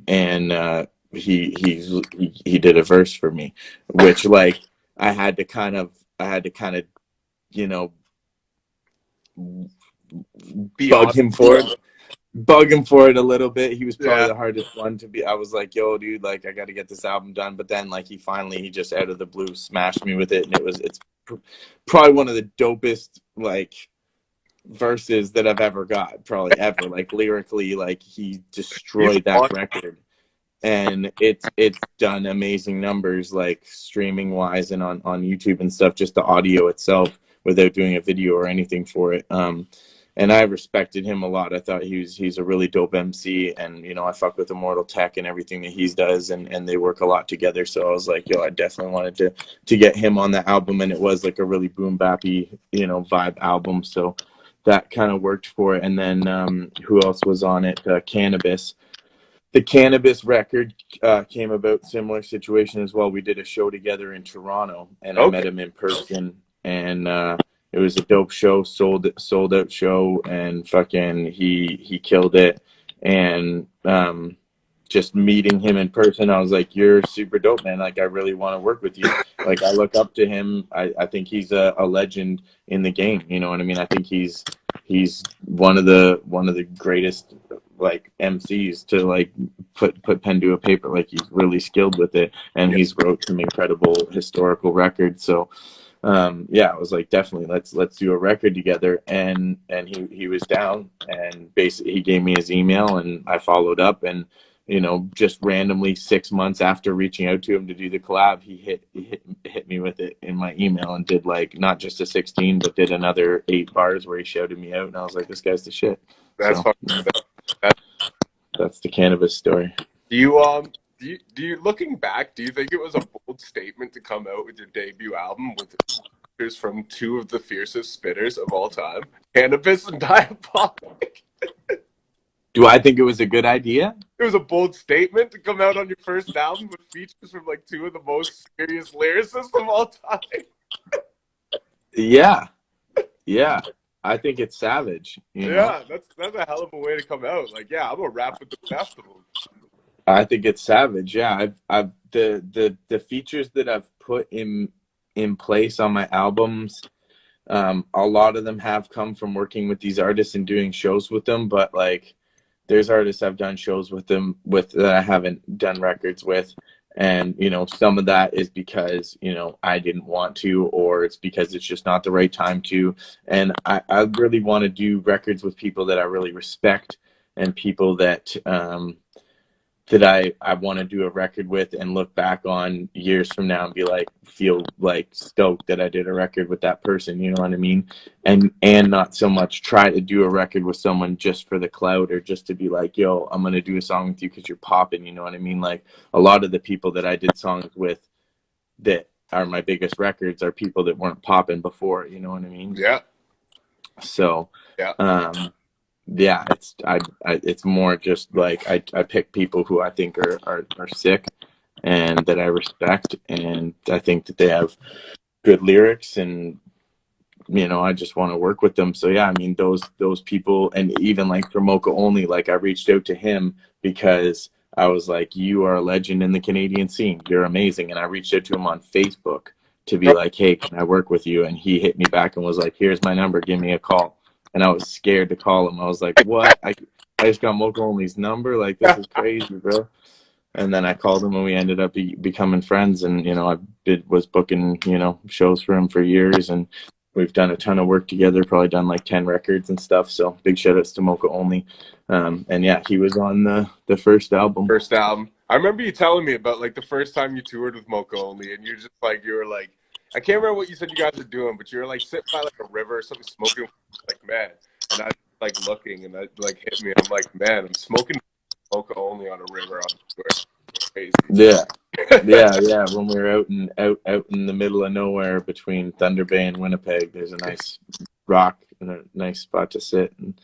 And he did a verse for me, which like I had to kind of, you know, Be bug honest. him for it. Bug him for it a little bit. He was probably Yeah. the hardest one to be. I was like, yo, dude, like I got to get this album done. But then like he just out of the blue smashed me with it, and it's probably one of the dopest like verses that I've ever got, probably ever. Like lyrically, like he He's destroyed that on. record. And it's done amazing numbers, like streaming wise and on YouTube and stuff, just the audio itself without doing a video or anything for it. And I respected him a lot. I thought he's a really dope MC, and you know, I fuck with Immortal Tech and everything that he does, and they work a lot together. So I was like, yo, I definitely wanted to get him on the album, and it was like a really boom bappy, you know, vibe album. So that kind of worked for it. And then who else was on it? Cannabis. The Cannabis record came about similar situation as well. We did a show together in Toronto, and I met Okay. him in person, and it was a dope show, sold out show, and fucking he killed it. And just meeting him in person, I was like, you're super dope, man. Like I really want to work with you. Like I look up to him. I think he's a legend in the game. You know what I mean? I think he's one of the greatest like MCs to like put pen to a paper. Like he's really skilled with it, and Yeah. he's wrote some incredible historical records. So yeah, I was like, definitely let's do a record together. And he was down, and basically he gave me his email, and I followed up. And you know, just randomly 6 months after reaching out to him to do the collab, he hit me with it in my email and did like not just a 16, but did another 8 bars where he shouted me out, and I was like, this guy's the shit. That's So fucking. the cannabis story. Do you looking back, do you think it was a bold statement to come out with your debut album with pictures from two of the fiercest spitters of all time, Cannabis and Diabolic? Do I think it was a good idea? It was a bold statement to come out on your first album with features from like two of the most serious lyricists of all time. Yeah. I think it's savage. You know? That's a hell of a way to come out. Like, yeah, I'm gonna rap with the best of them. I think it's savage. Yeah, I've the features that I've put in place on my albums. A lot of them have come from working with these artists and doing shows with them. But like, there's artists I've done shows with them with that I haven't done records with, and you know, some of that is because you know I didn't want to, or it's because it's just not the right time to. And I really want to do records with people that I really respect and people that that I want to do a record with and look back on years from now and be like, feel like stoked that I did a record with that person, you know what I mean? And not so much try to do a record with someone just for the clout or just to be like, yo, I'm going to do a song with you because you're popping, you know what I mean? Like a lot of the people that I did songs with that are my biggest records are people that weren't popping before, you know what I mean? Yeah. So, yeah, it's more just like I pick people who I think are sick and that I respect, and I think that they have good lyrics, and you know I just want to work with them. So yeah, I mean those people, and even like for Mocha Only, like I reached out to him because I was like, you are a legend in the Canadian scene, you're amazing, and I reached out to him on Facebook to be like, hey, can I work with you? And he hit me back and was like, here's my number, give me a call. And I was scared to call him. I was like, what? I just got Mocha Only's number? Like, this is crazy, bro. And then I called him and we ended up becoming friends. And, you know, was booking, you know, shows for him for years. And we've done a ton of work together, probably done like 10 records and stuff. So big shout outs to Mocha Only. And yeah, he was on the first album. First album. I remember you telling me about like the first time you toured with Mocha Only, and you were like, I can't remember what you said you guys were doing, but you were like sitting by like a river or something, smoking. Like, man, and I like looking, and that like hit me. I'm like, man, I'm smoking Mocha Only on a river on tour. Crazy. Yeah. When we were out in the middle of nowhere between Thunder Bay and Winnipeg, there's a nice rock and a nice spot to sit, and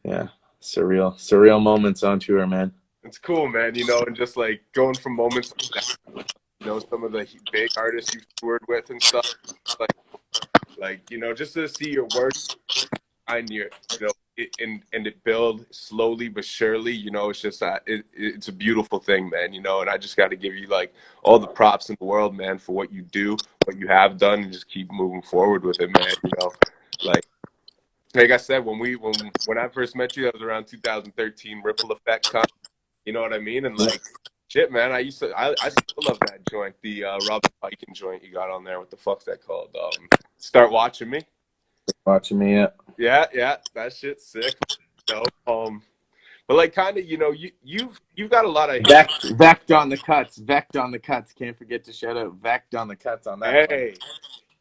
yeah, surreal moments on tour, man. It's cool, man. You know, and just like going from moments like that, you know, some of the big artists you've toured with and stuff, like you know, just to see your work and your, you know, and it build slowly but surely, you know, it's just that it's a beautiful thing, man, you know, and I just got to give you like all the props in the world, man, for what you do, what you have done, and just keep moving forward with it, man, you know, like I said, when I first met you, that was around 2013 Ripple Effect con, you know what I mean, and like shit, man, I still love that joint, the Robbie G joint you got on there. What the fuck's that called? Start Watching Me. Watching Me, yeah, that shit's sick. You know, but like kind of, you know, you've got a lot of Vect on the cuts. Can't forget to shout out Vect on the cuts on that. Hey, one.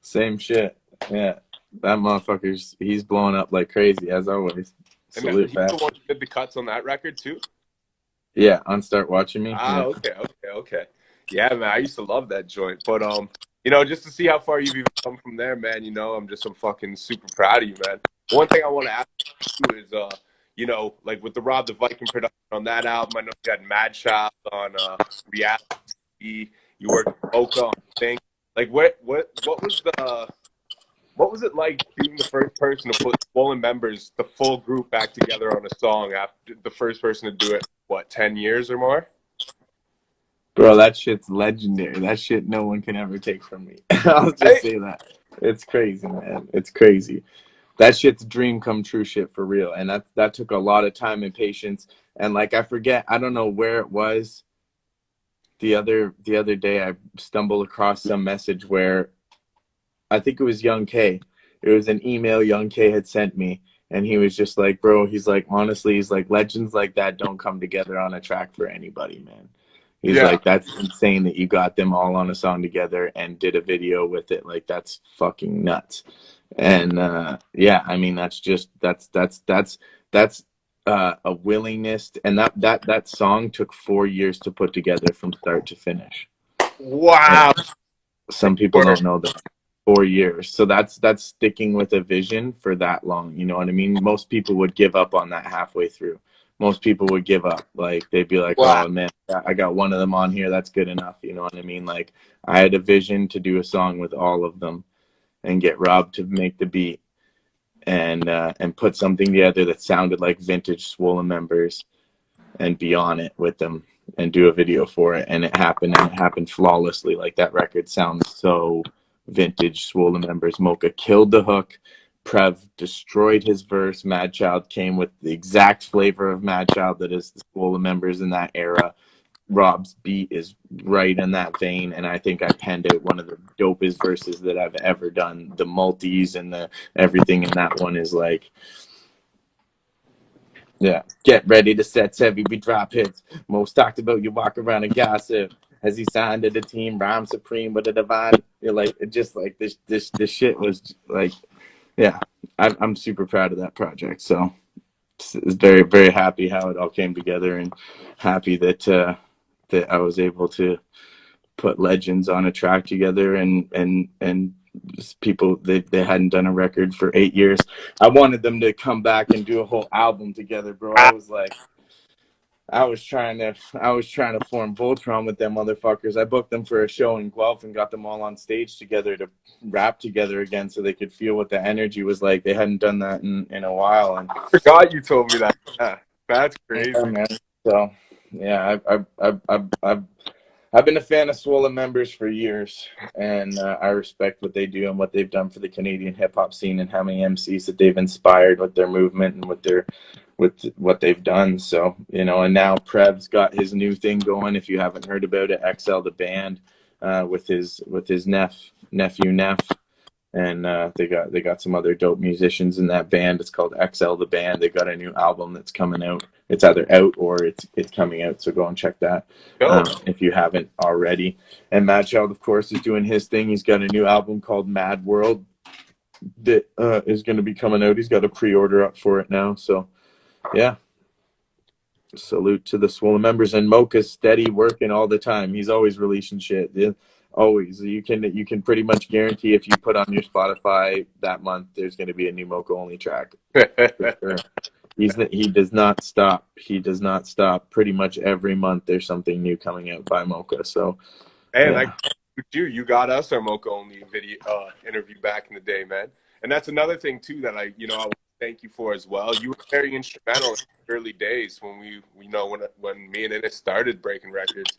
Same shit. Yeah, that motherfucker's he's blowing up like crazy as always. Salute. And he's the one who did the cuts on that record too. Yeah, on Start Watching Me. Ah, yeah. Okay. Yeah, man, I used to love that joint, but you know, just to see how far you've even come from there, man, you know, I'm fucking super proud of you, man. One thing I want to ask you is, you know, like with the Rob the Viking production on that album, I know you had Mad Child on Reality, you worked with Oka on Thing. Like, what was it like being the first person to put Swollen members, the full group, back together on a song after the first person to do it, what, 10 years or more? Bro, that shit's legendary. That shit no one can ever take from me. I'll just say that. It's crazy, man. It's crazy. That shit's dream come true shit for real. And that took a lot of time and patience. And like I forget, I don't know where it was. The other day I stumbled across some message where I think it was Young K. It was an email Young K had sent me. And he was just like, bro, he's like, honestly, he's like, legends like that don't come together on a track for anybody, man. He's like, that's insane that you got them all on a song together and did a video with it. Like, that's fucking nuts. And yeah, I mean, that's a willingness and that song took 4 years to put together from start to finish. Wow. And some people don't know that. 4 years. So that's sticking with a vision for that long. You know what I mean? Most people would give up on that halfway through. Most people would give up. Like they'd be like, Wow. "Oh man, I got one of them on here. That's good enough." You know what I mean? Like I had a vision to do a song with all of them and get Rob to make the beat and put something together that sounded like vintage Swollen Members and be on it with them and do a video for it. And it happened flawlessly. Like that record sounds so vintage Swollen Members. Mocha killed the hook. Prev destroyed his verse. Madchild came with the exact flavor of Madchild that is the Swollen Members in that era. Rob's beat is right in that vein, and I think I penned out one of the dopest verses that I've ever done. The multis and the everything in that one is like, yeah. Get ready to set heavy, we drop hits. Most talked about, you walk around and gossip. Has he signed to the team? Rhyme supreme with a divine. You're like, it just like this shit was like, yeah. I'm super proud of that project. So it's very, very happy how it all came together, and happy that that I was able to put legends on a track together, and people they hadn't done a record for 8 years. I wanted them to come back and do a whole album together, bro. I was like, I was trying to form Voltron with them motherfuckers. I booked them for a show in Guelph and got them all on stage together to rap together again, so they could feel what the energy was like. They hadn't done that in a while, and I forgot you told me that. Yeah, that's crazy. yeah, man. So yeah, I've been a fan of Swollen Members for years, and I respect what they do and what they've done for the Canadian hip hop scene, and how many MCs that they've inspired with their movement and with what they've done. So, you know, and now Prev's got his new thing going. If you haven't heard about it, XL the band, with his nephew Neff, and they got some other dope musicians in that band. It's called XL the band. They got a new album that's coming out. It's either out or it's coming out. So go and check that if you haven't already. And Madchild, of course, is doing his thing. He's got a new album called Mad World that is going to be coming out. He's got a pre-order up for it now. So yeah, salute to the Swollen Members. And Mocha's steady working all the time. He's always releasing shit. Yeah, always. You can pretty much guarantee if you put on your Spotify that month, there's going to be a new Mocha only track. For sure. He does not stop. He does not stop. Pretty much every month there's something new coming out by Mocha. So Hey, yeah. like you got us our Mocha only video interview back in the day, man. And that's another thing too that I want to thank you for as well. You were very instrumental in the early days when when me and Ennis started breaking records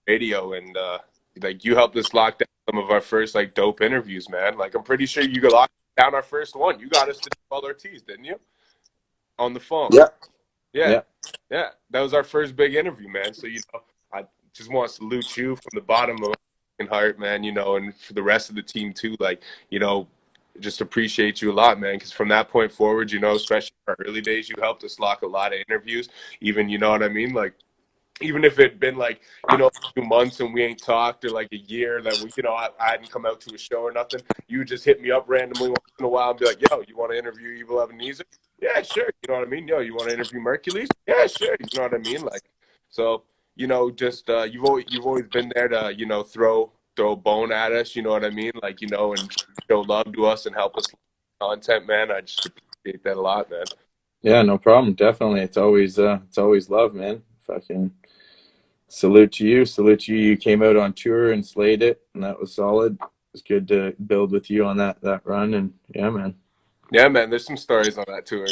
radio, and like you helped us lock down some of our first like dope interviews, man. Like I'm pretty sure you locked down our first one. You got us to Joel Ortiz, didn't you? On the phone. Yeah. Yeah. Yeah. Yeah. That was our first big interview, man. So I just want to salute you from the bottom of my heart, man, and for the rest of the team too. Like, just appreciate you a lot, man, because from that point forward, especially in our early days, you helped us lock a lot of interviews. Even, you know what I mean? Like, even if it'd been like, a few months and we ain't talked, or like a year that I hadn't come out to a show or nothing, you would just hit me up randomly once in a while and be like, yo, you want to interview Evil Ebenezer? Yeah, sure. You know what I mean? Yo, you want to interview Mercules? Yeah, sure. You know what I mean? Like, so, just you've always been there to, throw a bone at us, you know what I mean? Like, and show love to us and help us content, man. I just appreciate that a lot, man. Yeah, no problem. Definitely. It's always love, man. Fucking salute to you. Salute to you. You came out on tour and slayed it, and that was solid. It's good to build with you on that run, and yeah, man. Yeah, man, there's some stories on that tour,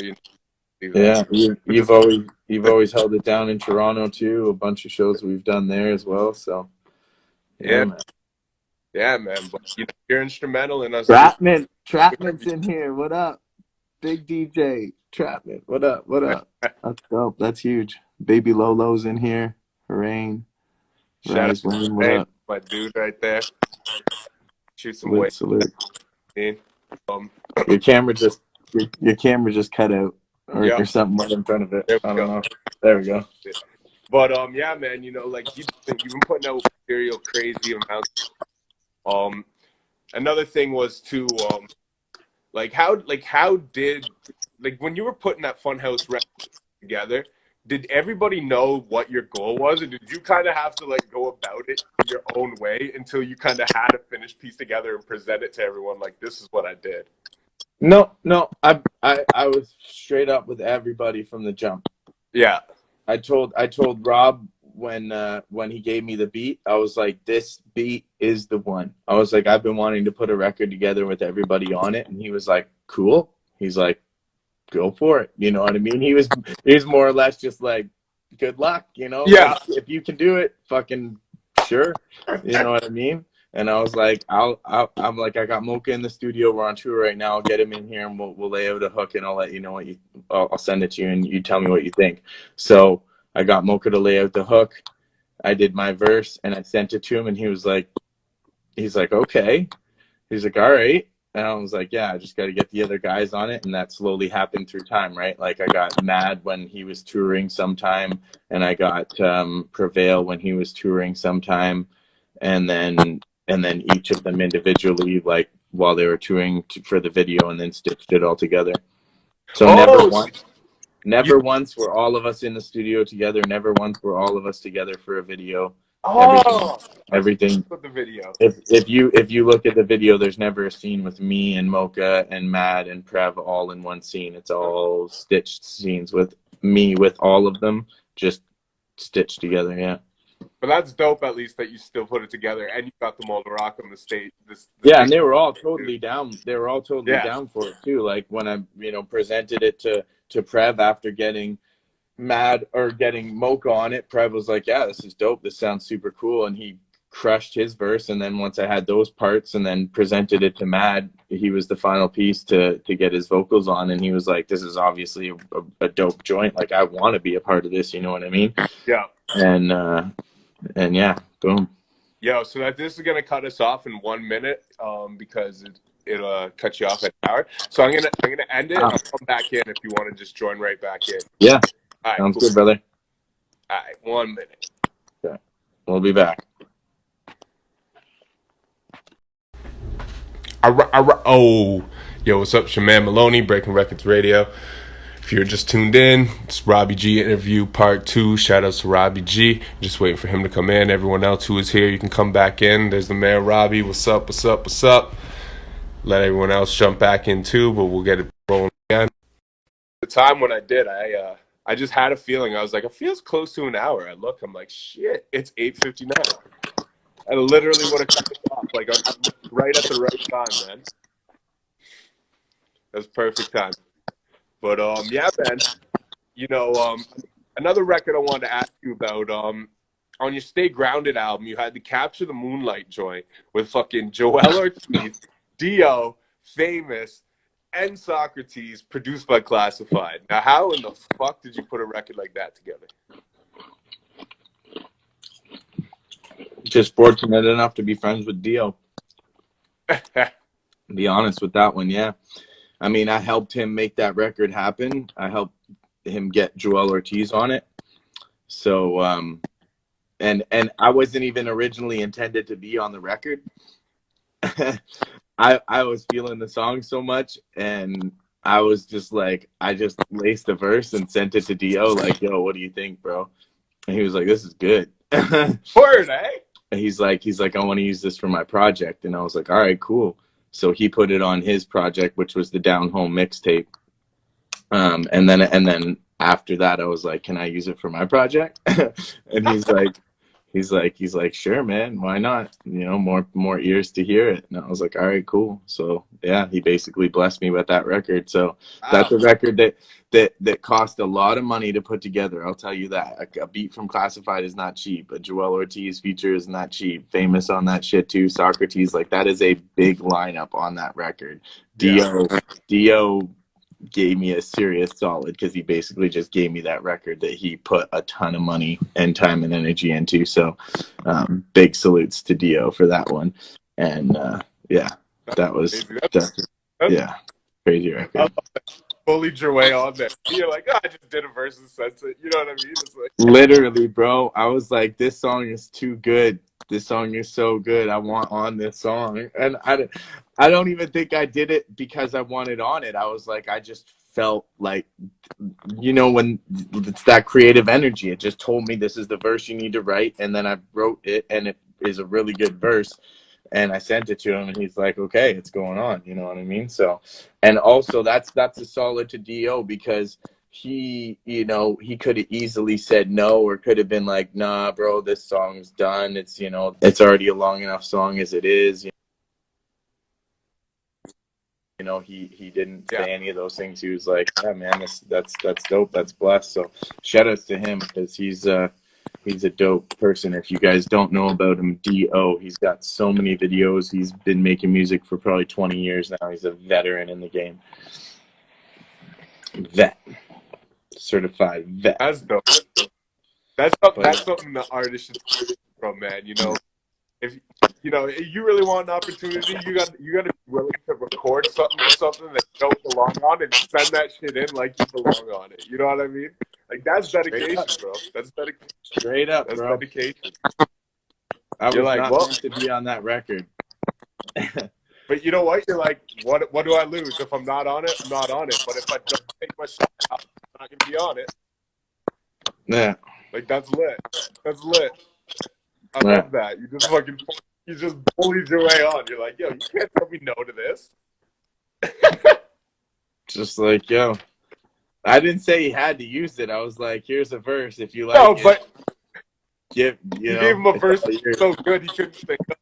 Yeah, you've always held it down in Toronto too. A bunch of shows we've done there as well. So yeah, man. Yeah, man. But you're instrumental in us. Trapman's in here. What up, big DJ Trapman? What up? What up? That's dope. That's huge. Baby Lolo's in here. Rain. Shout out Rise Wayne. What to up? my dude right there. Shoot some weight. Salute. Um, Your camera just cut out, yeah, or something right in front of it. there I we don't go. know. There we go. But yeah, man. Like you've been putting out material crazy amounts. Another thing was too. Like how did when you were putting that Funhouse record, together, did everybody know what your goal was, or did you kind of have to like go about it your own way until you kind of had a finished piece together and present it to everyone like, this is what I did? No, I was straight up with everybody from the jump. Yeah. I told Rob when he gave me the beat, I was like, this beat is the one. I was like, I've been wanting to put a record together with everybody on it, and he was like, cool. He's like, go for it. You know what I mean? He was more or less just like, good luck, you know? Yeah. Like, if you can do it, fucking sure. You know what I mean? And I was like, I'm like, I got Mocha in the studio. We're on tour right now. I'll get him in here and we'll lay out a hook and I'll let you know what I'll send it to you and you tell me what you think. So I got Mocha to lay out the hook. I did my verse and I sent it to him and he's like, okay. He's like, all right. And I was like, yeah, I just got to get the other guys on it. And that slowly happened through time, right? Like I got Mad when he was touring sometime, and I got Prevail when he was touring sometime. And then each of them individually, like while they were touring for the video, and then stitched it all together. So never once were all of us in the studio together. Never once were all of us together for a video. Everything. With the video. If you look at the video, there's never a scene with me and Mocha and Mad and Prev all in one scene. It's all stitched scenes with me with all of them just stitched together. Yeah. But that's dope, at least, that you still put it together and you got them all to rock on the stage. Yeah, and they were all totally down. They were all totally Yeah. down for it too. Like when I, presented it to Prev after getting Mad or getting Mocha on it, Prev was like, yeah, this is dope. This sounds super cool. And he crushed his verse. And then once I had those parts and then presented it to Mad, he was the final piece to get his vocals on. And he was like, this is obviously a dope joint. Like I want to be a part of this. You know what I mean? Yeah. And yeah, boom. Yo, so this is gonna cut us off in 1 minute, because it'll cut you off at an hour. So I'm gonna end it. I'll come back in if you want to just join right back in. Yeah. All right, sounds cool. good, brother. All right, 1 minute. Okay. We'll be back. Oh, yo, what's up? It's your man Maloney, Breaking Records Radio. If you're just tuned in, it's Robbie G Interview Part 2. Shout out to Robbie G. Just waiting for him to come in. Everyone else who is here, you can come back in. There's the man Robbie. What's up? What's up? What's up? Let everyone else jump back in too, but we'll get it rolling again. The time when I did, I just had a feeling. I was like, it feels close to an hour. I look, I'm like, shit, it's 8:59. I literally would have cut it off, like right at the right time, man. That's perfect time. But yeah, man. Another record I wanted to ask you about. On your Stay Grounded album, you had the Capture the Moonlight joint with fucking Joell Ortiz, Dio, Famous, and Socrates, produced by Classified. Now, how in the fuck did you put a record like that together? Just fortunate enough to be friends with Dio. Be honest with that one, yeah. I mean, I helped him make that record happen. I helped him get Joell Ortiz on it. So, and I wasn't even originally intended to be on the record. I was feeling the song so much, and I was just like, I just laced the verse and sent it to Dio, like, yo, what do you think, bro? And he was like, this is good. Word, eh? He's like, I want to use this for my project. And I was like, all right, cool. So he put it on his project, which was the Down Home mixtape. And then after that, I was like, can I use it for my project? And he's like, sure, man, why not? You know, more ears to hear it. And I was like, all right, cool. So yeah, he basically blessed me with that record. So that's a record that cost a lot of money to put together. I'll tell you that. A beat from Classified is not cheap. A Joell Ortiz feature is not cheap. Famous on that shit too. Socrates, like that is a big lineup on that record. Yeah. Dio gave me a serious solid because he basically just gave me that record that he put a ton of money and time and energy into. So big salutes to Dio for that one. And yeah, that's crazy record. Fully your way on there. You're like, oh, I just did a verse and sunset. You know what I mean? It's like, literally, bro. I was like, this song is too good. This song is so good. I want on this song. And I don't even think I did it because I wanted on it. I was like, I just felt like, you know, when it's that creative energy, it just told me this is the verse you need to write. And then I wrote it, and it is a really good verse. And I sent it to him, and he's like, okay, it's going on. You know what I mean? So, and also that's a solid to Do, because he, you know, he could have easily said no, or could have been like, nah, bro, this song's done. It's, you know, it's already a long enough song as it is. You know, he didn't say any of those things. He was like, yeah, man, that's dope. That's blessed. So shout outs to him, because he's a dope person. If you guys don't know about him, Do, he's got so many videos. He's been making music for probably 20 years now. He's a veteran in the game. Vet. Certified vet. That's dope. That's something the artist should take from, man. You know, if you know you really want an opportunity, you got to be willing to record something that you don't belong on, and send that shit in like you belong on it. You know what I mean? Like, that's dedication, bro. That's dedication. Straight up, that's bro. dedication. You're like, not meant to be on that record. But you know what? You're like, what do I lose if I'm not on it? I'm not on it. But if I don't take my shot out, I'm not gonna be on it. Yeah. Like, that's lit. That's lit. I love that. You just bullied your way on. You're like, yo, you can't tell me no to this. Just like, yo, I didn't say he had to use it. I was like, here's a verse. If you like it, but you gave him a verse so good he couldn't think of.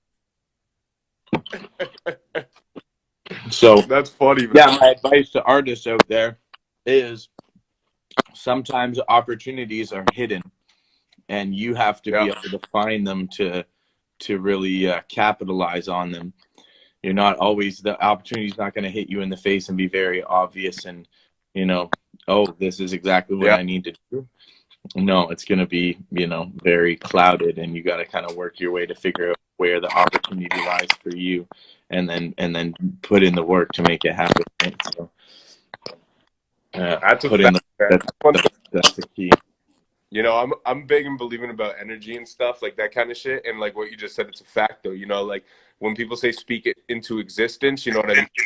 So that's funny, man. Yeah, my advice to artists out there is sometimes opportunities are hidden, and you have to be able to find them to really capitalize on them. You're not always, the opportunity's not going to hit you in the face and be very obvious and, you know, oh, this is exactly what I need to do. No, it's going to be, you know, very clouded, and you got to kind of work your way to figure out where the opportunity lies for you, and then put in the work to make it happen. Right? So, that's the key. You know, I'm big in believing about energy and stuff, like that kind of shit. And like what you just said, it's a fact though. You know, like when people say speak it into existence, you know what I mean? You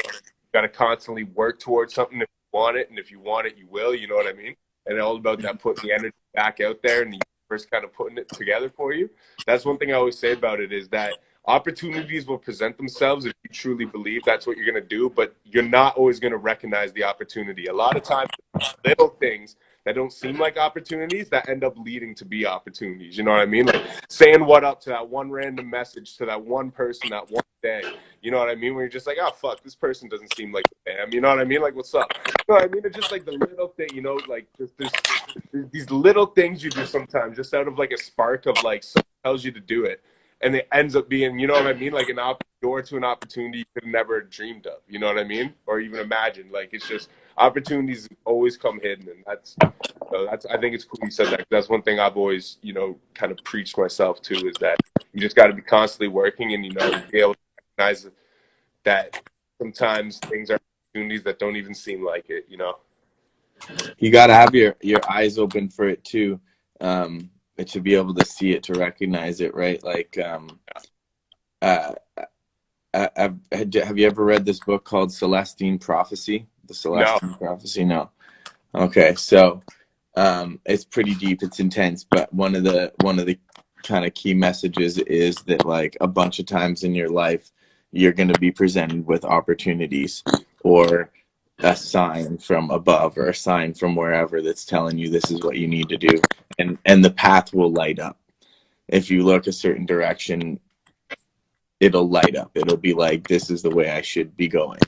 got to constantly work towards something if you want it, and if you want it, you will. You know what I mean? And all about that, putting the energy back out there, and the universe kind of putting it together for you. That's one thing I always say about it, is that opportunities will present themselves if you truly believe that's what you're going to do, but you're not always going to recognize the opportunity. A lot of times, little things that don't seem like opportunities that end up leading to be opportunities. You know what I mean? Like saying what up to that one random message to that one person that one day. You know what I mean? Where you're just like, oh, fuck, this person doesn't seem like a damn. You know what I mean? Like, what's up? You know what I mean? It's just like the little thing, you know, like there's these little things you do sometimes just out of like a spark of like someone tells you to do it. And it ends up being, you know what I mean? Like an door to an opportunity you could have never dreamed of. You know what I mean? Or even imagined. Like, it's just, opportunities always come hidden, and that's I think it's cool you said that. That's one thing I've always, you know, kind of preached myself to, is that you just got to be constantly working, and, you know, be able to recognize that sometimes things are opportunities that don't even seem like it. You know, you got to have your eyes open for it too, to be able to see it, to recognize it, right? Like, have you ever read this book called Celestine Prophecy? The Celestine Prophecy? No. Okay, so it's pretty deep, it's intense, but one of the kind of key messages is that, like, a bunch of times in your life you're going to be presented with opportunities, or a sign from above, or a sign from wherever, that's telling you this is what you need to do, and the path will light up. If you look a certain direction, it'll light up. It'll be like, this is the way I should be going.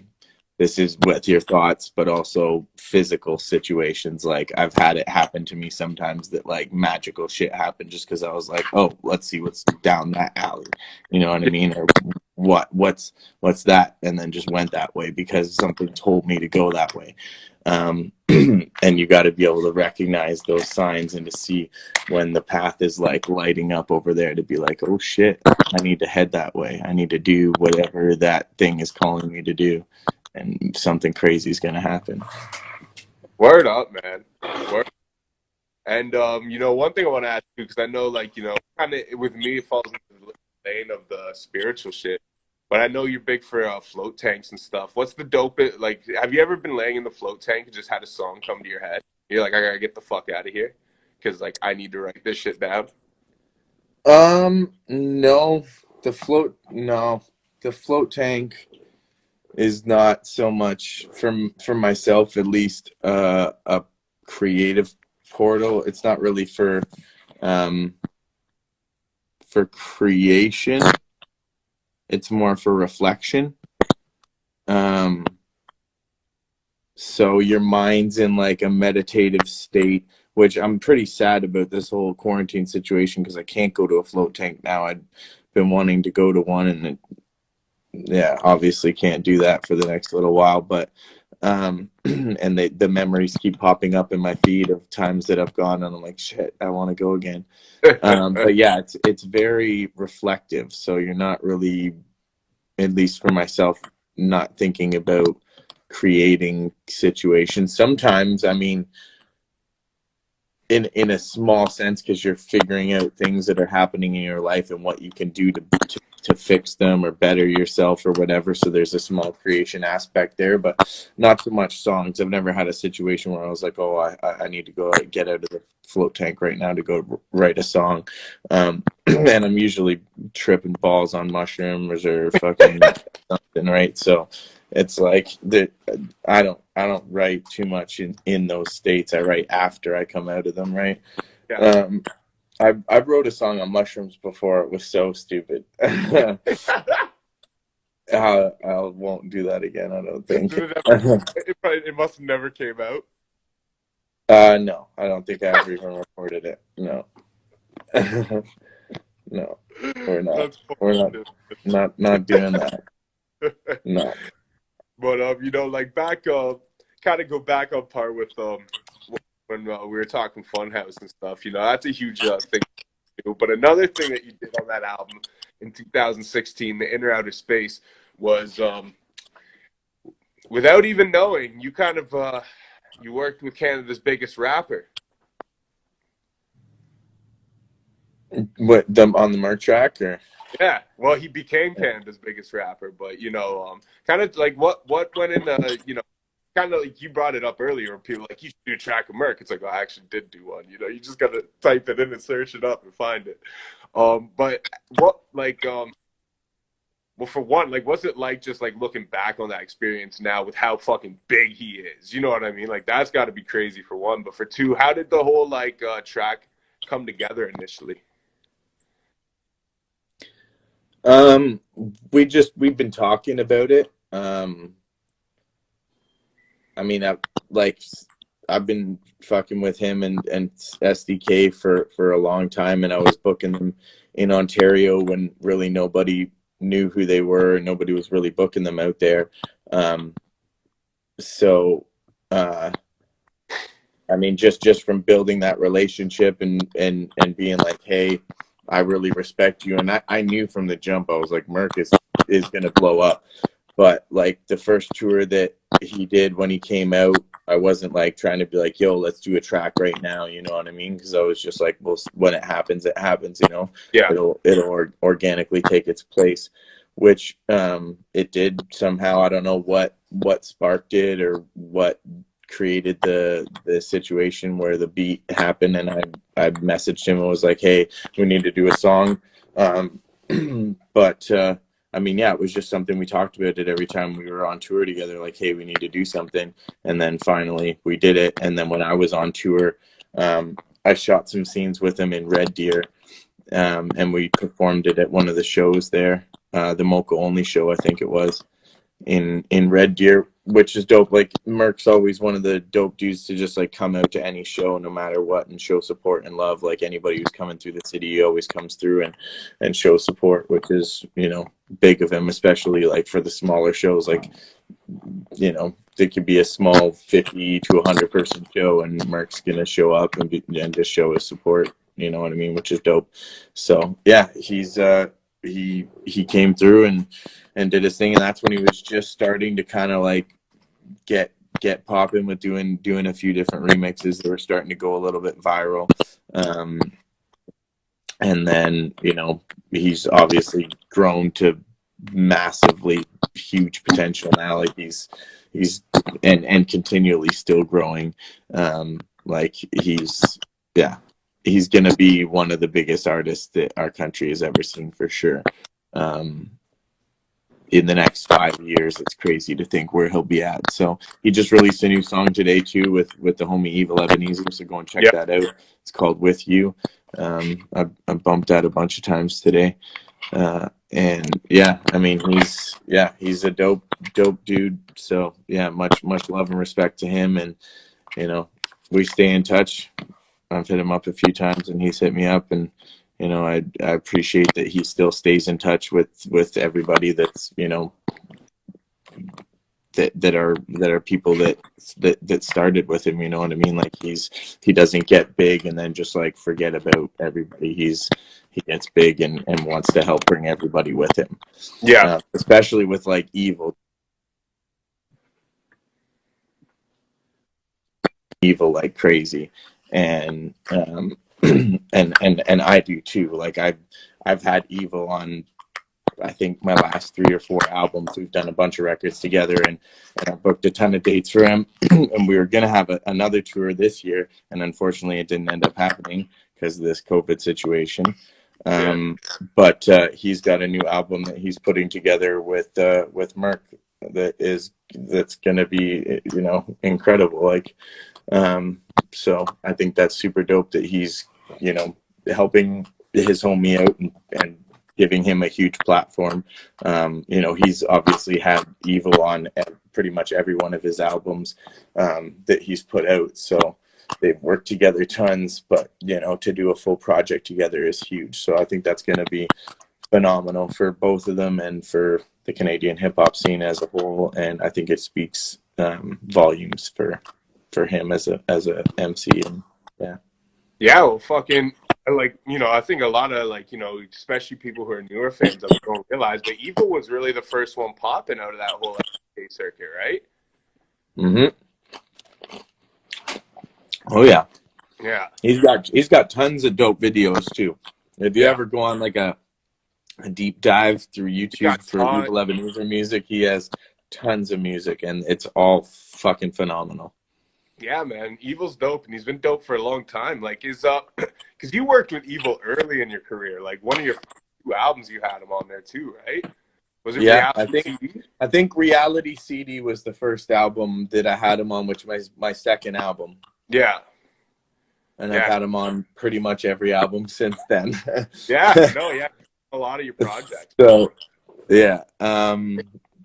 This is with your thoughts, but also physical situations. Like, I've had it happen to me sometimes that, like, magical shit happened just because I was like, oh, let's see what's down that alley. You know what I mean? Or what's that? And then just went that way because something told me to go that way. And you got to be able to recognize those signs, and to see when the path is like lighting up over there, to be like, oh shit, I need to head that way. I need to do whatever that thing is calling me to do, and something crazy is going to happen. Word up, man. Word. And, you know, one thing I want to ask you, because I know, like, you know, kind of with me, it falls into the lane of the spiritual shit. But I know you're big for float tanks and stuff. What's the dope? Like, have you ever been laying in the float tank and just had a song come to your head? You're like, I gotta get the fuck out of here because like I need to write this shit down. No, no, the float tank is not so much for myself, at least, a creative portal. It's not really um for creation. It's more for reflection. Um, so your mind's in like a meditative state, which I'm pretty sad about this whole quarantine situation because I can't go to a float tank now. I've been wanting to go to one, and yeah, obviously can't do that for the next little while. But and the memories keep popping up in my feed of times that I've gone, and I'm like, shit, I want to go again. But yeah, it's very reflective. So you're not really, at least for myself, not thinking about creating situations. Sometimes, I mean, in a small sense, because you're figuring out things that are happening in your life and what you can do to fix them or better yourself or whatever. So there's a small creation aspect there, but not so much songs. I've never had a situation where I was like, oh, I need to go get out of the float tank right now to go write a song. And I'm usually tripping balls on mushrooms or fucking something, right? So it's like that. I don't write too much in those states. I write after I come out of them, right? Yeah. Um, I wrote a song on mushrooms before. It was so stupid. I won't do that again, I don't think. It must have never came out. No, I don't think I ever even recorded it. No. No, we're not. That's We're funny. not doing that. No. But you know, like back kind of go back on par with when we were talking Funhouse and stuff. You know, that's a huge thing to do. But another thing that you did on that album in 2016, The Inner Outer Space, was without even knowing, you kind of you worked with Canada's biggest rapper. What, them on the merch track or? Yeah, well, he became Canada's biggest rapper, but you know, kind of like what went in the, you know, kind of like you brought it up earlier. People like you should do a track of Merc. It's like, oh, I actually did do one. You know, you just gotta type it in and search it up and find it. But what like well, for one, like, what's it like just like looking back on that experience now with how fucking big he is? You know what I mean? Like that's got to be crazy for one. But for two, how did the whole like track come together initially? Um, we've been talking about it. I mean, I've been fucking with him and SDK for a long time, and I was booking them in Ontario when really nobody knew who they were, and nobody was really booking them out there. So, I mean, just from building that relationship and being like, hey, I really respect you, and I knew from the jump, I was like, Merc is gonna blow up. But like the first tour that he did when he came out, I wasn't like trying to be like, yo, let's do a track right now. You know what I mean? Because I was just like, well, when it happens, it happens. You know, Yeah, it'll organically take its place, which it did somehow. I don't know what sparked it or what created the situation where the beat happened, and I messaged him and was like, hey, we need to do a song. But I mean, yeah, it was just something we talked about it every time we were on tour together, like, hey, we need to do something. And then finally we did it. And then when I was on tour, I shot some scenes with him in Red Deer, and we performed it at one of the shows there, the Mocha Only show, I think it was, in Red Deer, which is dope. Like, Merc's always one of the dope dudes to just like come out to any show no matter what and show support and love. Like anybody who's coming through the city, he always comes through and show support, which is, you know, big of him, especially like for the smaller shows. Like, you know, it could be a small 50 to 100 person show and Merc's gonna show up and just show his support, you know what I mean, which is dope. So yeah, he came through and did his thing, and that's when he was just starting to kind of like get popping with doing a few different remixes that were starting to go a little bit viral. And then, you know, he's obviously grown to massively huge potential now. Like he's and continually still growing. Like he's gonna be one of the biggest artists that our country has ever seen for sure. In the next 5 years, it's crazy to think where he'll be at. So he just released a new song today too with the homie Evil Ebenezer. So go and check that out. It's called "With You." I bumped that a bunch of times today. And yeah, I mean he's a dope dude. So yeah, much love and respect to him. And you know, we stay in touch. I've hit him up a few times and he's hit me up, and you know, I appreciate that he still stays in touch with everybody that's, you know, that are people that started with him, you know what I mean? Like he doesn't get big and then just like forget about everybody. He gets big and wants to help bring everybody with him. Yeah. Especially with like Evil like crazy. And and I do too. Like I've had Evil on, I think, my last 3 or 4 albums. We've done a bunch of records together, and I booked a ton of dates for him. And we were gonna have another tour this year, and unfortunately, it didn't end up happening because of this COVID situation. But he's got a new album that he's putting together with Merc that's gonna be, you know, incredible. Like, so I think that's super dope that he's, you know, helping his homie out and giving him a huge platform. You know, he's obviously had Evil on pretty much every one of his albums that he's put out. So they've worked together tons, but you know, to do a full project together is huge. So I think that's going to be phenomenal for both of them and for the Canadian hip hop scene as a whole. And I think it speaks volumes for him as a MC. And yeah, well, fucking, like, you know, I think a lot of, like, you know, especially people who are newer fans of it don't realize, but Evil was really the first one popping out of that whole FK circuit, right? Oh yeah, yeah. He's got tons of dope videos too. If you ever go on like a deep dive through YouTube for Evil Ebenezer music, he has tons of music, and it's all fucking phenomenal. Yeah, man, Evil's dope, and he's been dope for a long time. Like, because you worked with Evil early in your career. Like, one of your 2 albums, you had him on there too, right? Was it Reality CD? I think Reality CD was the first album that I had him on, which was my second album. Yeah. And I've had him on pretty much every album since then. A lot of your projects. So, yeah.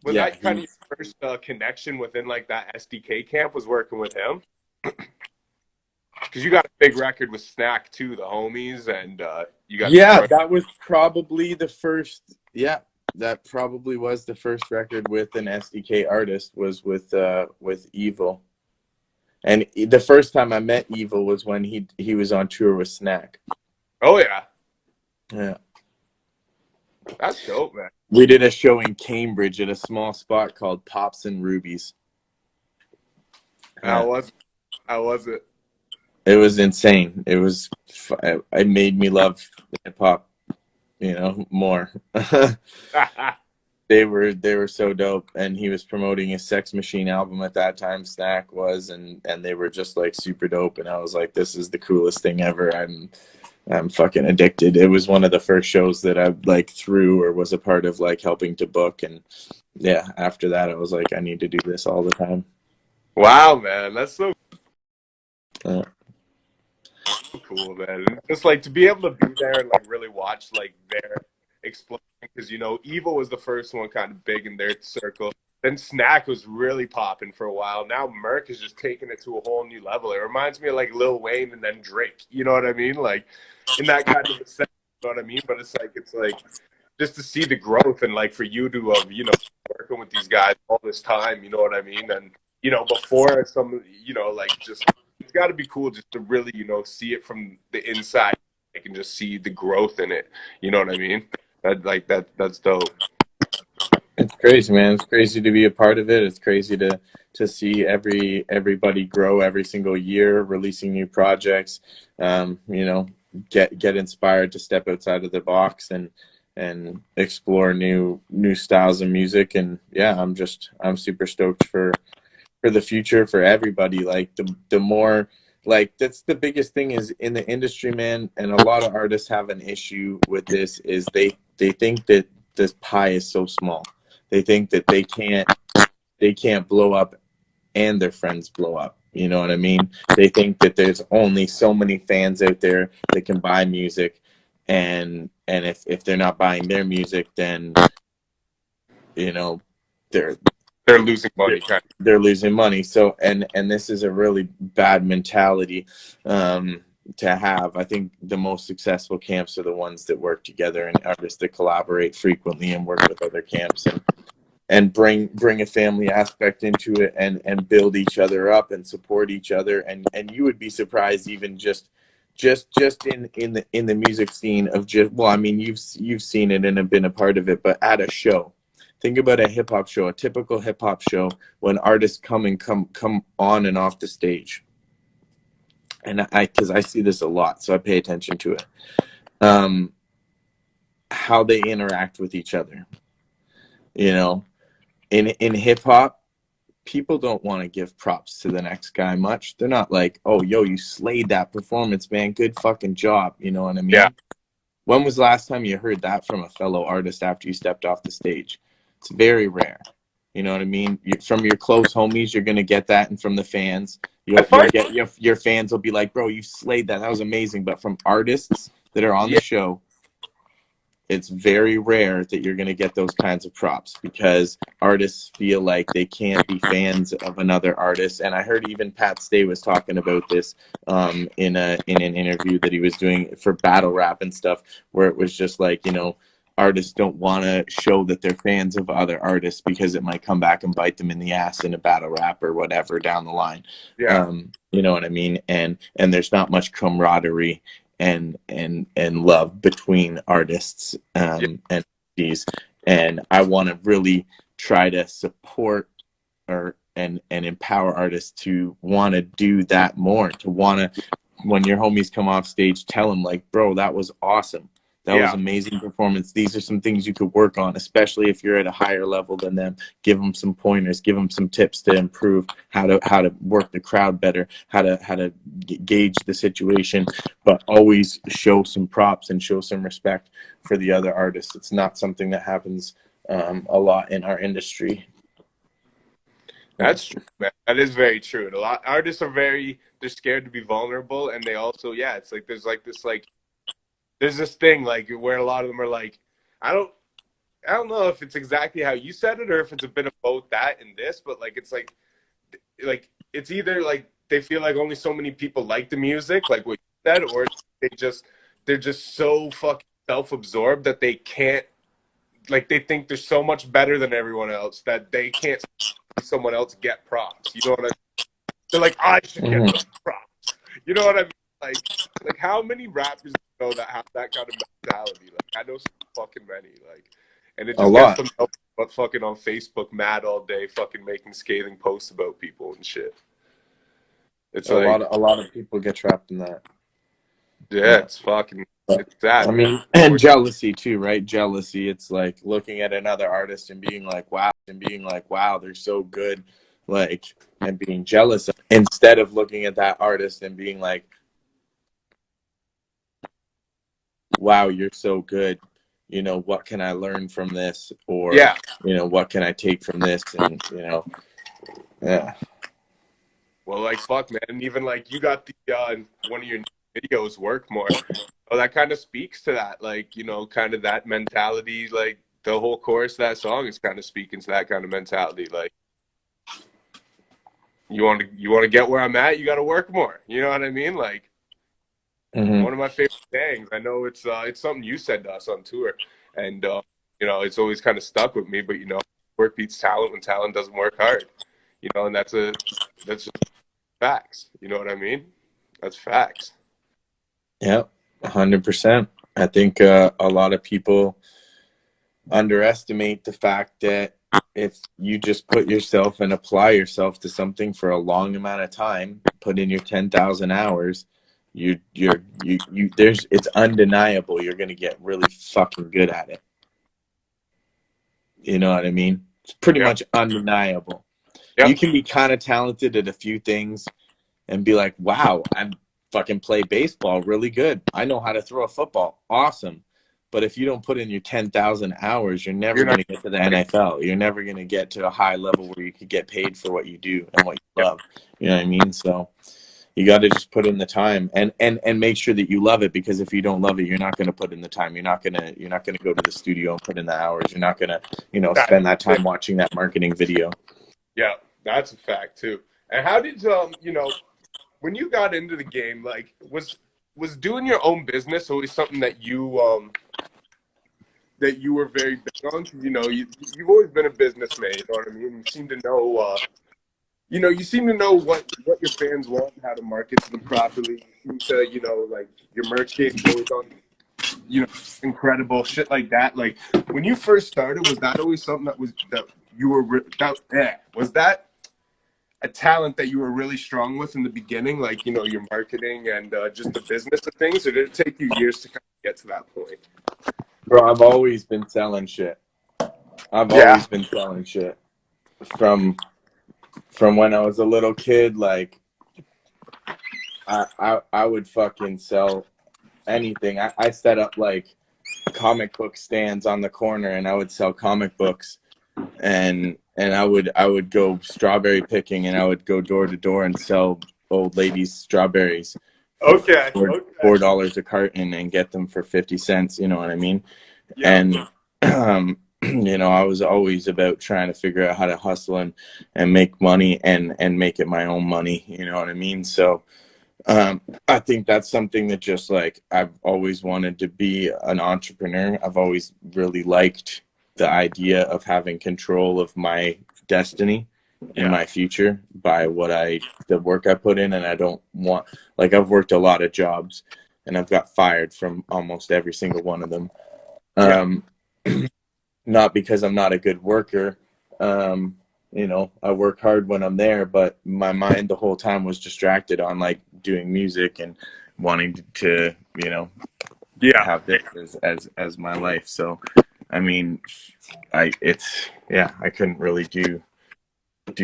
Was that kind of your first connection within like that SDK camp, was working with him? Because you got a big record with Snack too, the homies, and you got that was probably the first. Yeah, that probably was the first record with an SDK artist, was with Evil. And the first time I met Evil was when he was on tour with Snack. Oh yeah. Yeah. That's dope, man. We did a show in Cambridge at a small spot called Pops and Rubies. How was it? It was insane. It was. It made me love hip hop, you know, more. They were so dope, and he was promoting his Sex Machine album at that time. Snack was, and they were just like super dope. And I was like, this is the coolest thing ever. I'm fucking addicted. It was one of the first shows that I like threw or was a part of, like helping to book. And yeah, after that, I was like, I need to do this all the time. Wow, man, that's so cool, man. Just like to be able to be there and like really watch like their explosion, because you know, Evil was the first one kind of big in their circle. Then Snack was really popping for a while. Now Merc is just taking it to a whole new level. It reminds me of like Lil Wayne and then Drake. You know what I mean? Like in that kind of sense, you know what I mean? But it's like just to see the growth, and like for you to you know, working with these guys all this time. You know what I mean? And you know, before some, you know, like just it's got to be cool just to really, you know, see it from the inside. I can just see the growth in it. You know what I mean? That's dope. It's crazy, man. It's crazy to be a part of it. It's crazy to see everybody grow every single year, releasing new projects. You know, get inspired to step outside of the box and and explore new styles of music. And yeah, I'm super stoked for the future for everybody. Like the more, like, that's the biggest thing is in the industry, man. And a lot of artists have an issue with this, is they think that this pie is so small. They think that they can't blow up and their friends blow up. You know what I mean? They think that there's only so many fans out there that can buy music, and if they're not buying their music, then you know they're They're losing money, kind they're losing money. So and this is a really bad mentality to have. I think the most successful camps are the ones that work together, and artists that collaborate frequently and work with other camps, and bring a family aspect into it, and build each other up and support each other. And you would be surprised, even just in the music scene of just, well, I mean, you've seen it and have been a part of it, but at a show, think about a hip hop show, a typical hip hop show, when artists come on and off the stage. And because I see this a lot, so I pay attention to it. How they interact with each other, you know, in hip hop, people don't want to give props to the next guy much. They're not like, oh, yo, you slayed that performance, man. Good fucking job. You know what I yeah, mean? When was the last time you heard that from a fellow artist after you stepped off the stage? It's very rare. You know what I mean? From your close homies, you're going to get that. And from the fans, I you'll find, get your fans will be like, bro, you slayed that. That was amazing. But from artists that are on the yeah, show, it's very rare that you're going to get those kinds of props, because artists feel like they can't be fans of another artist. And I heard even Pat Stay was talking about this in an interview that he was doing for battle rap and stuff, where it was just like, you know, artists don't want to show that they're fans of other artists because it might come back and bite them in the ass in a battle rap or whatever down the line. yeah, You know what I mean? And there's not much camaraderie and love between artists yeah, and these. And I want to really try to support or and empower artists to want to do that more, to want to, when your homies come off stage, tell them like, bro, that was awesome. That was yeah, amazing performance. These are some things you could work on, especially if you're at a higher level than them. Give them some pointers, give them some tips to improve how to work the crowd better, how to gauge the situation, but always show some props and show some respect for the other artists. It's not something that happens a lot in our industry. that's true, man. That is very true. A lot artists are they're scared to be vulnerable, and they also, yeah, it's like there's this thing like where a lot of them are like, I don't I don't know if it's exactly how you said it or if it's a bit of both that and this, but like it's like it's either like they feel like only so many people like the music, like what you said, or they're just so fucking self-absorbed that they can't, like, they think they're so much better than everyone else that they can't see someone else get props. You know what I mean? They're like, I should get Mm-hmm. the props. You know what I mean? Like how many rappers you know that have that kind of mentality? Like I know so fucking many. Like, and it A just gets lot. them but fucking on Facebook mad all day, fucking making scathing posts about people and shit. It's like, A lot of people get trapped in that. yeah, Yeah. it's fucking, But, it's sad, I man. mean, and jealousy too, right? Jealousy. It's like looking at another artist and being like, wow, they're so good, like, and being jealous instead of looking at that artist and being like, wow, you're so good. You know, what can I learn from this? Or, Yeah. you know, what can I take from this? And, you know, yeah. Well, like fuck, man. And even like you got the one of your videos, work more. Oh, that kind of speaks to that, like, you know, kind of that mentality. Like the whole chorus of that song is kind of speaking to that kind of mentality. Like you want to get where I'm at, you got to work more. You know what I mean? Like Mm-hmm. one of my favorite sayings. I know it's something you said to us on tour, and you know, it's always kind of stuck with me. But you know, work beats talent when talent doesn't work hard. You know, and that's just facts. You know what I mean? That's facts. Yeah, 100%. I think a lot of people underestimate the fact that if you just put yourself and apply yourself to something for a long amount of time, put in your 10,000 hours, you there's, it's undeniable you're going to get really fucking good at it. You know what I mean? It's pretty Yeah. much undeniable. Yeah. You can be kind of talented at a few things and be like, wow, I fucking play baseball really good. I know how to throw a football. Awesome. But if you don't put in your 10,000 hours, you're never You're going not. to get to the NFL. You're never going to get to a high level where you could get paid for what you do and what you Yeah. love. You know what I mean? So you got to just put in the time and make sure that you love it, because if you don't love it, you're not going to put in the time. You're not going to go to the studio and put in the hours. You're not going to, That's spend that time watching that marketing video. yeah. That's a fact too. And how did when you got into the game, like was doing your own business always something that you were very big on? 'Cause, you've always been a businessman. You know what I mean? You seem to know. You seem to know what your fans want and how to market to them properly. You seem to, like your merch game's always on, incredible shit like that. Like when you first started, was that always something that you were was that a talent that you were really strong with in the beginning, like your marketing and just the business of things, or did it take you years to kind of get to that point? Bro, I've always been selling shit. I've Yeah. always been selling shit from when I was a little kid. Like I would fucking sell anything. I set up like comic book stands on the corner, and I would sell comic books, and I would go strawberry picking, and I would go door to door and sell old ladies strawberries for Okay. $4 a carton and get them for 50 cents. You know what I mean? Yeah. And I was always about trying to figure out how to hustle and make money and make it my own money. You know what I mean? So I think that's something that just like I've always wanted to be an entrepreneur. I've always really liked the idea of having control of my destiny and Yeah. my future by the work I put in. And I don't want, like, I've worked a lot of jobs and I've got fired from almost every single one of them. Yeah. Um, Not because I'm not a good worker. I work hard when I'm there, but my mind the whole time was distracted on like doing music and wanting to, Yeah. have this as my life. So, I mean, I couldn't really do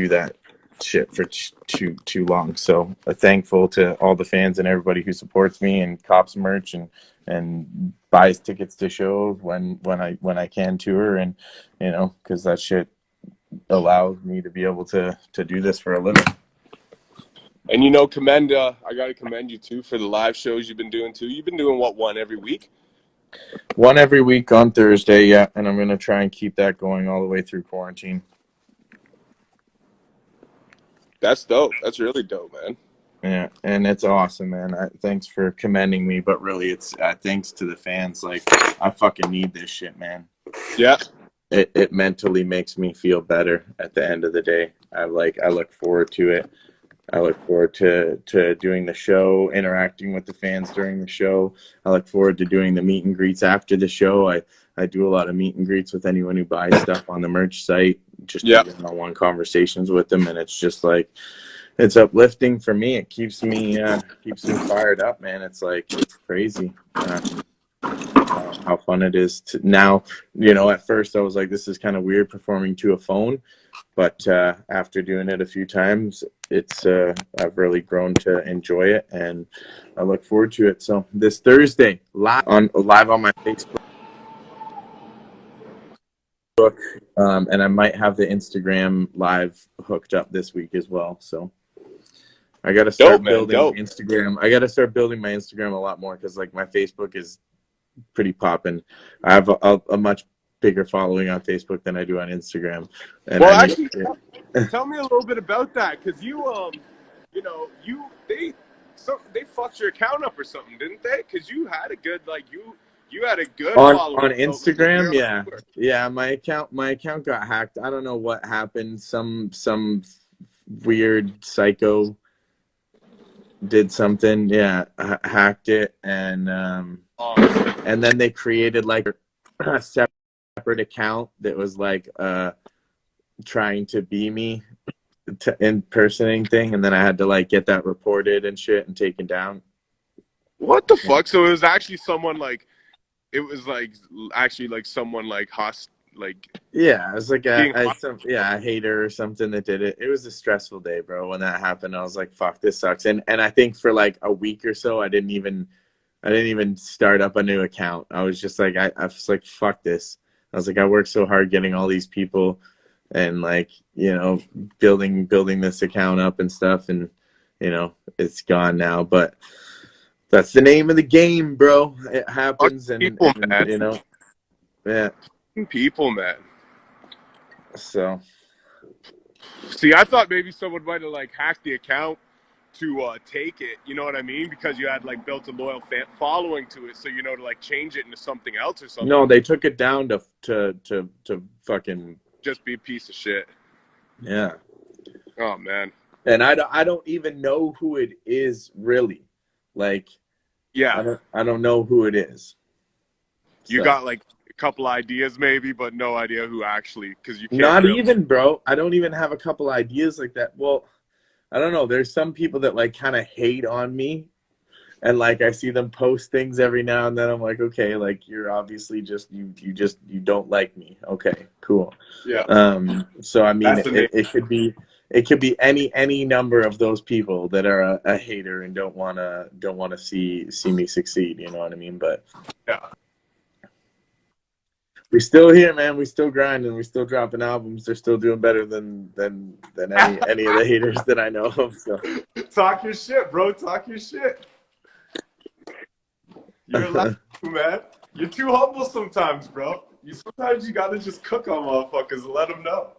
that shit for too long. So thankful to all the fans and everybody who supports me and cops merch and buys tickets to shows when I can tour, and because that shit allows me to be able to do this for a living. And I gotta commend you too for the live shows you've been doing too. You've been doing what, one every week? One every week on Thursday, yeah, and I'm gonna try and keep that going all the way through quarantine. That's dope. That's really dope, man. Yeah, and it's awesome, man. Thanks for commending me, but really, it's thanks to the fans. Like, I fucking need this shit, man. Yeah. It mentally makes me feel better at the end of the day. I look forward to it. I look forward to doing the show, interacting with the fans during the show. I look forward to doing the meet and greets after the show. I do a lot of meet and greets with anyone who buys stuff on the merch site, just do Yeah. one-on-one conversations with them, and it's just like, it's uplifting for me. It keeps me fired up, man. It's like, it's crazy how fun it is to now. At first I was like, this is kind of weird performing to a phone, but after doing it a few times, it's I've really grown to enjoy it, and I look forward to it. So this Thursday, live on my Facebook, and I might have the Instagram live hooked up this week as well. So I got to Dope, start man. building my Dope. Instagram. I got to start building my Instagram a lot more, because like my Facebook is pretty popping. I have a much bigger following on Facebook than I do on Instagram, and Well, I need actually, to. tell me a little bit about that, because they fucked your account up or something, didn't they? Because you had a good you had a good following. On Like Instagram, you're on yeah, tour. yeah. My account got hacked. I don't know what happened. Some weird psycho did something. Yeah, hacked it, and then they created like a separate account that was like trying to be me, to impersonating thing, and then I had to like get that reported and shit and taken down. What the Yeah. fuck? So it was actually someone like it was like actually like someone like like Yeah, it was like being a hater or something that did it. It was a stressful day, bro. When that happened, I was like, "Fuck, this sucks." And I think for like a week or so, I didn't even start up a new account. I was just like, I was like, "Fuck this." I was like, I worked so hard getting all these people, and like, you know, building this account up and stuff, and you know, it's gone now. But that's the name of the game, bro. It happens, people, and man. you know, yeah. People, man. So. See, I thought maybe someone might have like hacked the account to take it. You know what I mean? Because you had like built a loyal following to it, so you know to like change it into something else or something. No, they took it down to fucking just be a piece of shit. Yeah. Oh man. And I don't even know who it is really. Like, yeah, I don't know who it is. You got like a couple ideas maybe, but no idea who actually, because you can't. Not really. Even, bro. I don't even have a couple ideas like that. Well, I don't know. There's some people that like kind of hate on me, and like I see them post things every now and then. I'm like, okay, like you're obviously just you don't like me. Okay, cool. Yeah. So I mean, it could be any number of those people that are a hater and don't wanna see me succeed. You know what I mean? But yeah. We're still here, man. We still grinding. We still dropping albums. They're still doing better than any of the haters that I know of. So. Talk your shit, bro. Talk your shit. You're laughing, man. You're too humble sometimes, bro. Sometimes you gotta just cook on motherfuckers and let them know.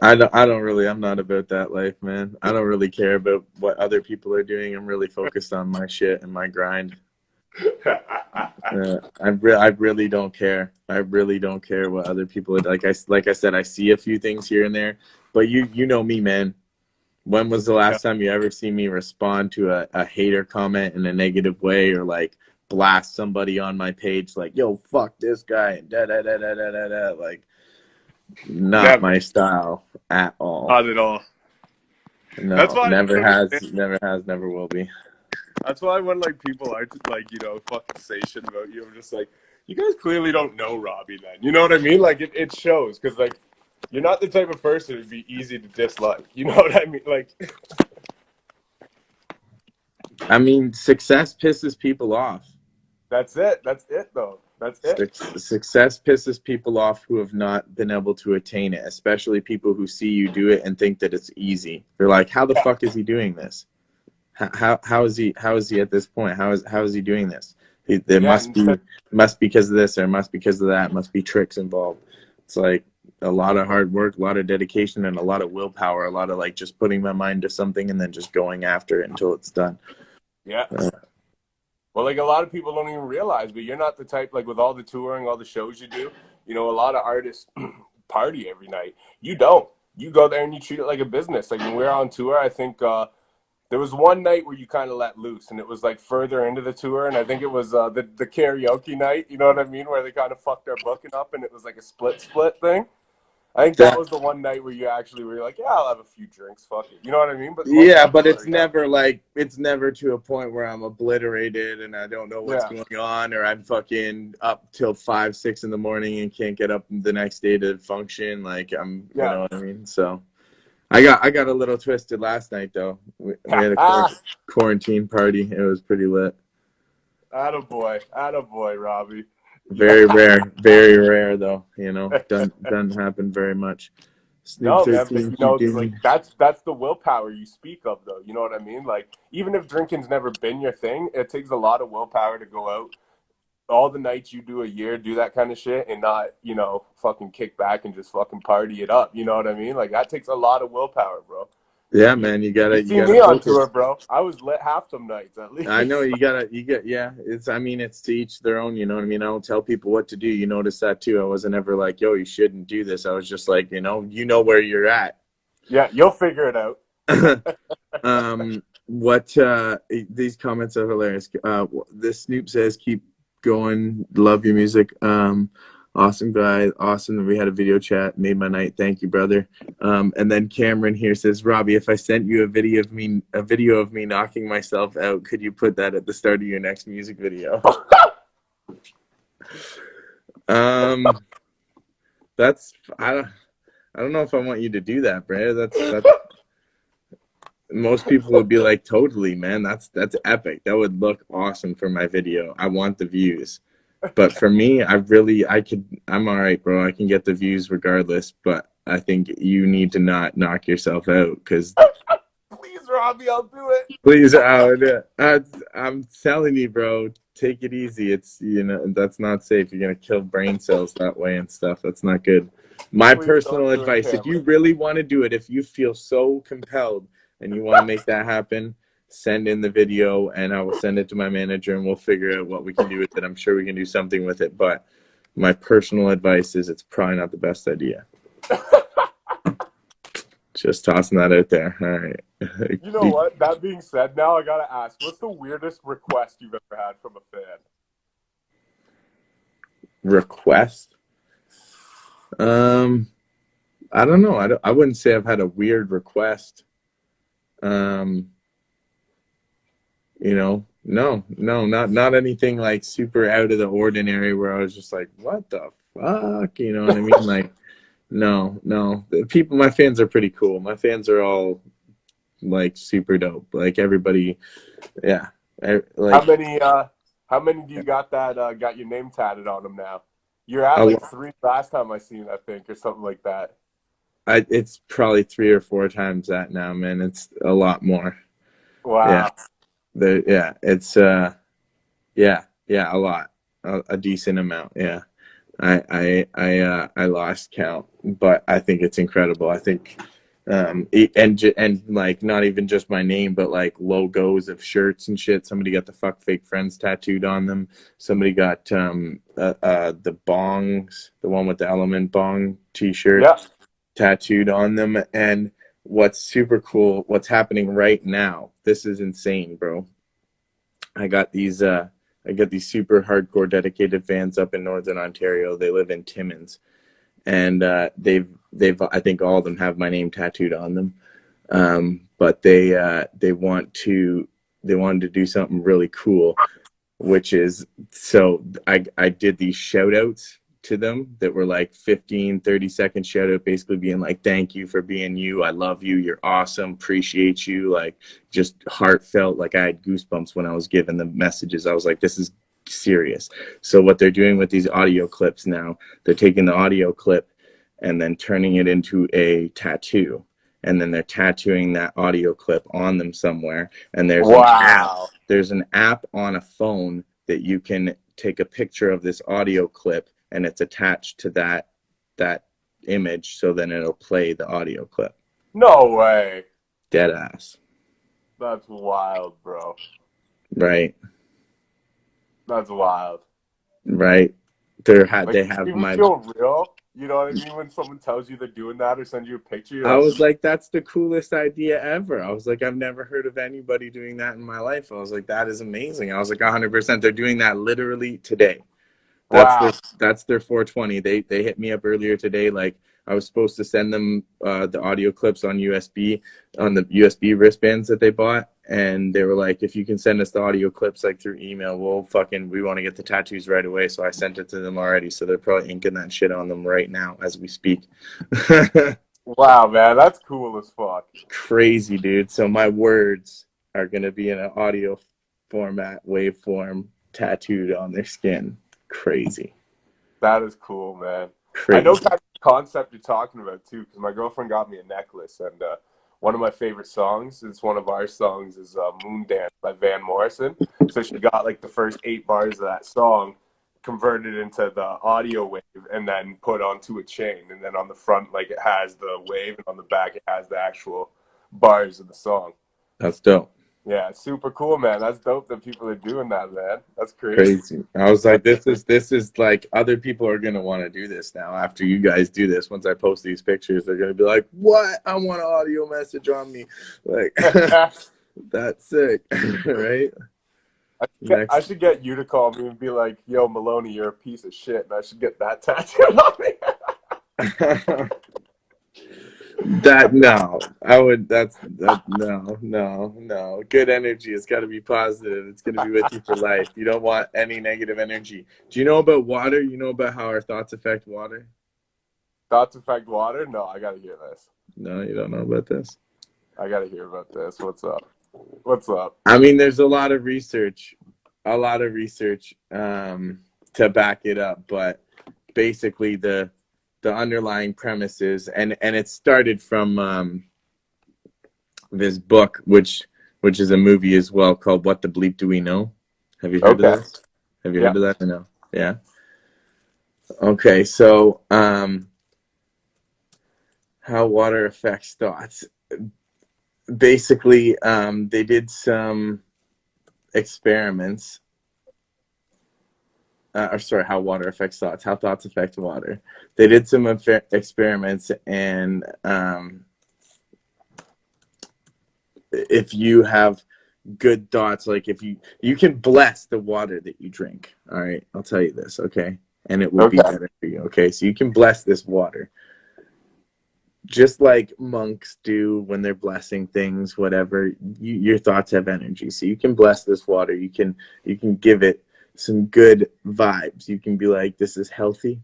I don't really. I'm not about that life, man. I don't really care about what other people are doing. I'm really focused on my shit and my grind. I really don't care. I really don't care what other people are, like I said. I see a few things here and there, but you know me, man. When was the last time you ever see me respond to a hater comment in a negative way, or like blast somebody on my page like, "Yo, fuck this guy," and da da da da da da da? Like, not my style at all. Not at all. No, that's why never has, never will be. That's why when like people are like, you know, fucking say shit about you, I'm just like, you guys clearly don't know Robbie then. You know what I mean? Like it shows, because like you're not the type of person it'd be easy to dislike. You know what I mean? Like I mean, success pisses people off. That's it. That's it though. That's it. Success pisses people off who have not been able to attain it, especially people who see you do it and think that it's easy. They're like, how the fuck is he doing this? How is he at this point? How is he doing this? There must be because of this, or must because of that, must be tricks involved. It's like a lot of hard work, a lot of dedication, and a lot of willpower, a lot of like just putting my mind to something and then just going after it until it's done. Yeah. Well, like a lot of people don't even realize, but you're not the type, like with all the touring, all the shows you do, you know, a lot of artists party every night. You don't. You go there and you treat it like a business. Like when we're on tour, I think there was one night where you kind of let loose, and it was like further into the tour, and I think it was the karaoke night, you know what I mean, where they kind of fucked our booking up, and it was like a split thing. I think that was the one night where you actually were like, yeah, I'll have a few drinks, fuck it. You know what I mean? But yeah, but it's never like, it's never to a point where I'm obliterated and I don't know what's going on, or I'm fucking up till 5, 6 in the morning and can't get up the next day to function. Like you know what I mean? So I got a little twisted last night though. We had a quarantine party. It was pretty lit. Attaboy, Robbie. Very rare though. You know, doesn't happen very much. No, man, but you know, it's like that's the willpower you speak of, though. You know what I mean? Like, even if drinking's never been your thing, it takes a lot of willpower to go out all the nights you do a year, do that kind of shit, and not, you know, fucking kick back and just fucking party it up. You know what I mean? Like, that takes a lot of willpower, bro. Yeah, man, you gotta see me on tour, bro. I was lit half some nights at least. I know it's, I mean, it's to each their own, you know what I mean? I don't tell people what to do. You notice that too. I wasn't ever like, yo, you shouldn't do this. I was just like, you know where you're at. Yeah, you'll figure it out. These comments are hilarious. This Snoop says, keep going, love your music. Awesome guy, awesome that we had a video chat, made my night. Thank you, brother. And then Cameron here says, Robbie, if I sent you a video of me knocking myself out, could you put that at the start of your next music video? That's I don't know if I want you to do that, Brad. That's most people would be like, totally, man. That's epic. That would look awesome for my video. I want the views. But for me, I'm all right, bro. I can get the views regardless, but I think you need to not knock yourself out because Please, Robbie, I'll do it. please, I'm telling you, bro, take it easy. It's, that's not safe. You're gonna kill brain cells that way and stuff. That's not good. My Please don't personal do it, advice, if Cameron. you really want to do it, if you feel so compelled and you want to make that happen, send in the video and I will send it to my manager and we'll figure out what we can do with it. I'm sure we can do something with it, but my personal advice is it's probably not the best idea. Just tossing that out there. All right. You know what? That being said, now I gotta ask, what's the weirdest request you've ever had from a fan? Request? I don't know. I wouldn't say I've had a weird request. No, not anything like super out of the ordinary where I was just like, what the fuck? You know what I mean? Like, no. The people, my fans are pretty cool. My fans are all like super dope. Like everybody, yeah. Like how many do you got that got your name tatted on them now? You're at like 3 last time I seen, I think, or something like that. It's probably 3 or 4 times that now, man. It's a lot more. Wow. Yeah. It's a lot, a decent amount. Yeah. I lost count, but I think it's incredible. I think, and like not even just my name, but like logos of shirts and shit. Somebody got the "fuck fake friends" tattooed on them. Somebody got the bongs, the one with the Element bong T-shirt, tattooed on them. And what's super cool, what's happening right now? This is insane, bro. I got these super hardcore dedicated fans up in Northern Ontario. They live in Timmins, and they've I think all of them have my name tattooed on them. But they wanted to do something really cool, which is, so I did these shout outs to them that were like 15-30 second shout out, basically being like, thank you for being you, I love you, you're awesome, appreciate you, like just heartfelt. Like I had goosebumps when I was given the messages. I was like, this is serious. So what they're doing with these audio clips now, they're taking the audio clip and then turning it into a tattoo, and then they're tattooing that audio clip on them somewhere. And there's an app on a phone that you can take a picture of this audio clip and it's attached to that image, so then it'll play the audio clip. No way. Dead ass. That's wild, bro. Right. That's wild. Right. They have my. Feel real. You know what I mean? When someone tells you they're doing that or sends you a picture, I was like, that's the coolest idea ever. I was like, I've never heard of anybody doing that in my life. I was like, that is amazing. I was like, 100%. They're doing that literally today. That's their 420. They hit me up earlier today. Like I was supposed to send them the audio clips on USB, on the USB wristbands that they bought, and they were like, if you can send us the audio clips like through email, we want to get the tattoos right away. So I sent it to them already. So they're probably inking that shit on them right now as we speak. Wow, man, that's cool as fuck. Crazy, dude. So my words are gonna be in an audio format, waveform, tattooed on their skin. Crazy. That is cool, man. Crazy. I know that concept you're talking about too, because my girlfriend got me a necklace, and one of my favorite songs, it's one of our songs, is Moon Dance by Van Morrison. So she got like the first 8 bars of that song converted into the audio wave and then put onto a chain, and then on the front, like, it has the wave, and on the back it has the actual bars of the song. That's dope. Yeah, it's super cool, man. That's dope that people are doing that, man. That's crazy. I was like, this is like, other people are gonna want to do this now after you guys do this. Once I post these pictures, they're gonna be like, what? I want an audio message on me. Like, that's sick. Right? I should get you to call me and be like, yo, Maloney, you're a piece of shit, and I should get that tattooed on me. That no, I would. That no. Good energy. It's got to be positive. It's going to be with you for life. You don't want any negative energy. Do you know about water? You know about how our thoughts affect water? Thoughts affect water? No, I gotta hear this. No, you don't know about this. I gotta hear about this. What's up? What's up? I mean, there's a lot of research to back it up, but basically the underlying premises, and it started from this book, which is a movie as well, called What the Bleep Do We Know? Have you heard of Okay. this? Have you Yeah. heard of that or no? Yeah. Okay, so how water affects thoughts. Basically, they did some experiments. Or sorry, how water affects thoughts. How thoughts affect water. They did some experiments, and if you have good thoughts, like if you can bless the water that you drink. All right, I'll tell you this, okay? And it will be Okay. better for you, okay? So you can bless this water, just like monks do when they're blessing things, whatever. Your thoughts have energy, so you can bless this water. You can give it some good vibes. You can be like, this is healthy.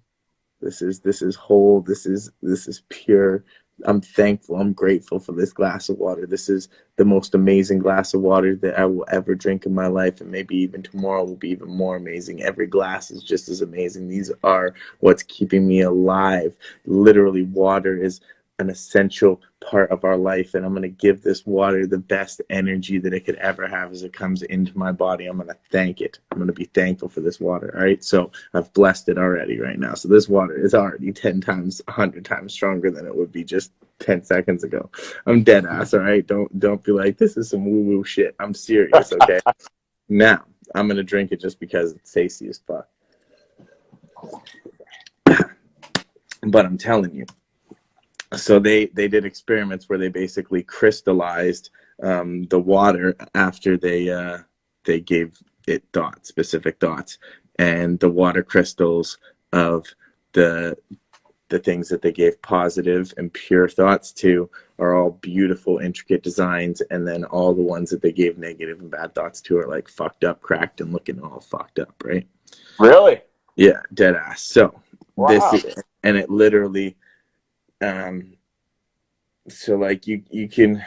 This is whole. This is pure. I'm thankful. I'm grateful for this glass of water. This is the most amazing glass of water that I will ever drink in my life, and maybe even tomorrow will be even more amazing. Every glass is just as amazing. These are what's keeping me alive. Literally, water is an essential part of our life, and I'm going to give this water the best energy that it could ever have as it comes into my body. I'm going to thank it. I'm going to be thankful for this water. All right, so I've blessed it already right now. So this water is already 10 times, 100 times stronger than it would be just 10 seconds ago. I'm dead ass. All right, don't be like, this is some woo woo shit. I'm serious. Okay, now I'm going to drink it just because it's tasty as fuck. But I'm telling you, so they did experiments where they basically crystallized the water after they gave it thoughts, specific thoughts, and the water crystals of the the things that they gave positive and pure thoughts to are all beautiful, intricate designs, and then all the ones that they gave negative and bad thoughts to are like fucked up, cracked, and looking all fucked up, right? Really? Yeah, dead ass. So this Wow. is, and it literally um so like you can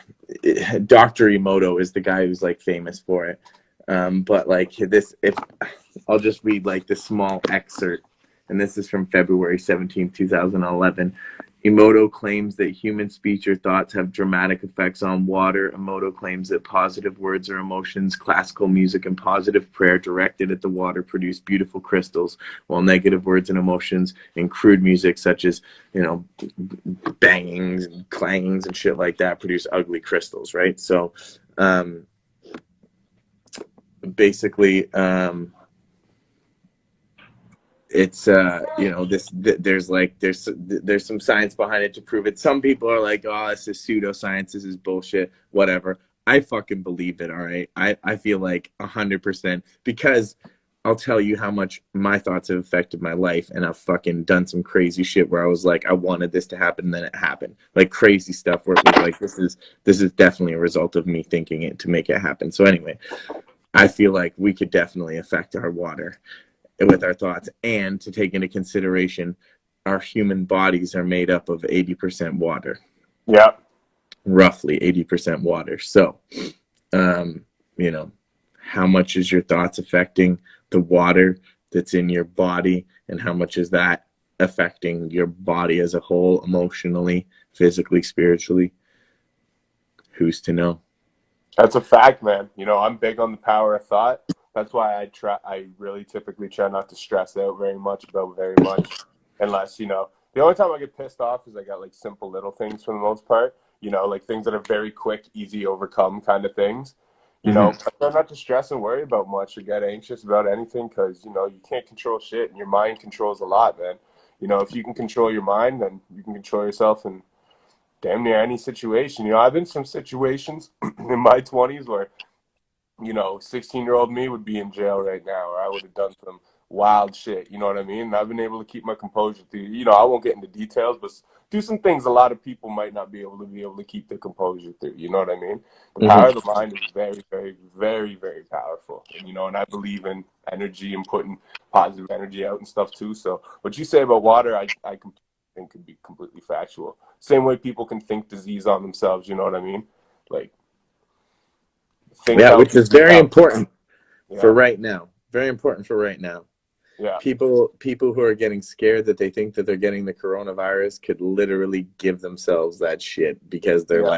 Dr. Emoto is the guy who's like famous for it. But like this, if I'll just read like this small excerpt, and this is from February 17th, 2011. Emoto claims that human speech or thoughts have dramatic effects on water. Emoto claims that positive words or emotions, classical music, and positive prayer directed at the water produce beautiful crystals, while negative words and emotions and crude music, such as, bangings and clangings and shit like that, produce ugly crystals, right? So, basically, it's there's some science behind it to prove it. Some people are like, oh, this is pseudoscience, this is bullshit, whatever. I fucking believe it. All right, I feel like 100%, because I'll tell you how much my thoughts have affected my life, and I've fucking done some crazy shit where I was like, I wanted this to happen, and then it happened, like crazy stuff where it was like, this is definitely a result of me thinking it to make it happen. So anyway, I feel like we could definitely affect our water with our thoughts, and to take into consideration our human bodies are made up of 80% water, Yeah. roughly 80% water. So you know how much is your thoughts affecting the water that's in your body, and how much is that affecting your body as a whole, emotionally, physically, spiritually? Who's to know? That's a fact, man. I'm big on the power of thought. That's why I really typically try not to stress out very much about very much, unless, the only time I get pissed off is I got like simple little things for the most part, like things that are very quick, easy overcome kind of things. Mm-hmm. I try not to stress and worry about much or get anxious about anything, because, you can't control shit, and your mind controls a lot, man. If you can control your mind, then you can control yourself in damn near any situation. I've been in some situations in my 20s where you know, 16-year-old me would be in jail right now, or I would have done some wild shit. You know what I mean? And I've been able to keep my composure through. You know, I won't get into details, but do some things a lot of people might not be able to keep their composure through. You know what I mean? The power of the mind is very, very, very, very powerful. And you know, and I believe in energy and putting positive energy out and stuff too. So what you say about water, I completely think could be completely factual. Same way people can think disease on themselves. You know what I mean? Like think Yeah, which healthy, is eat very healthy. important for Yeah, right now. Very important for right now. yeah, People who are getting scared that they think that they're getting the coronavirus could literally give themselves that shit because yeah,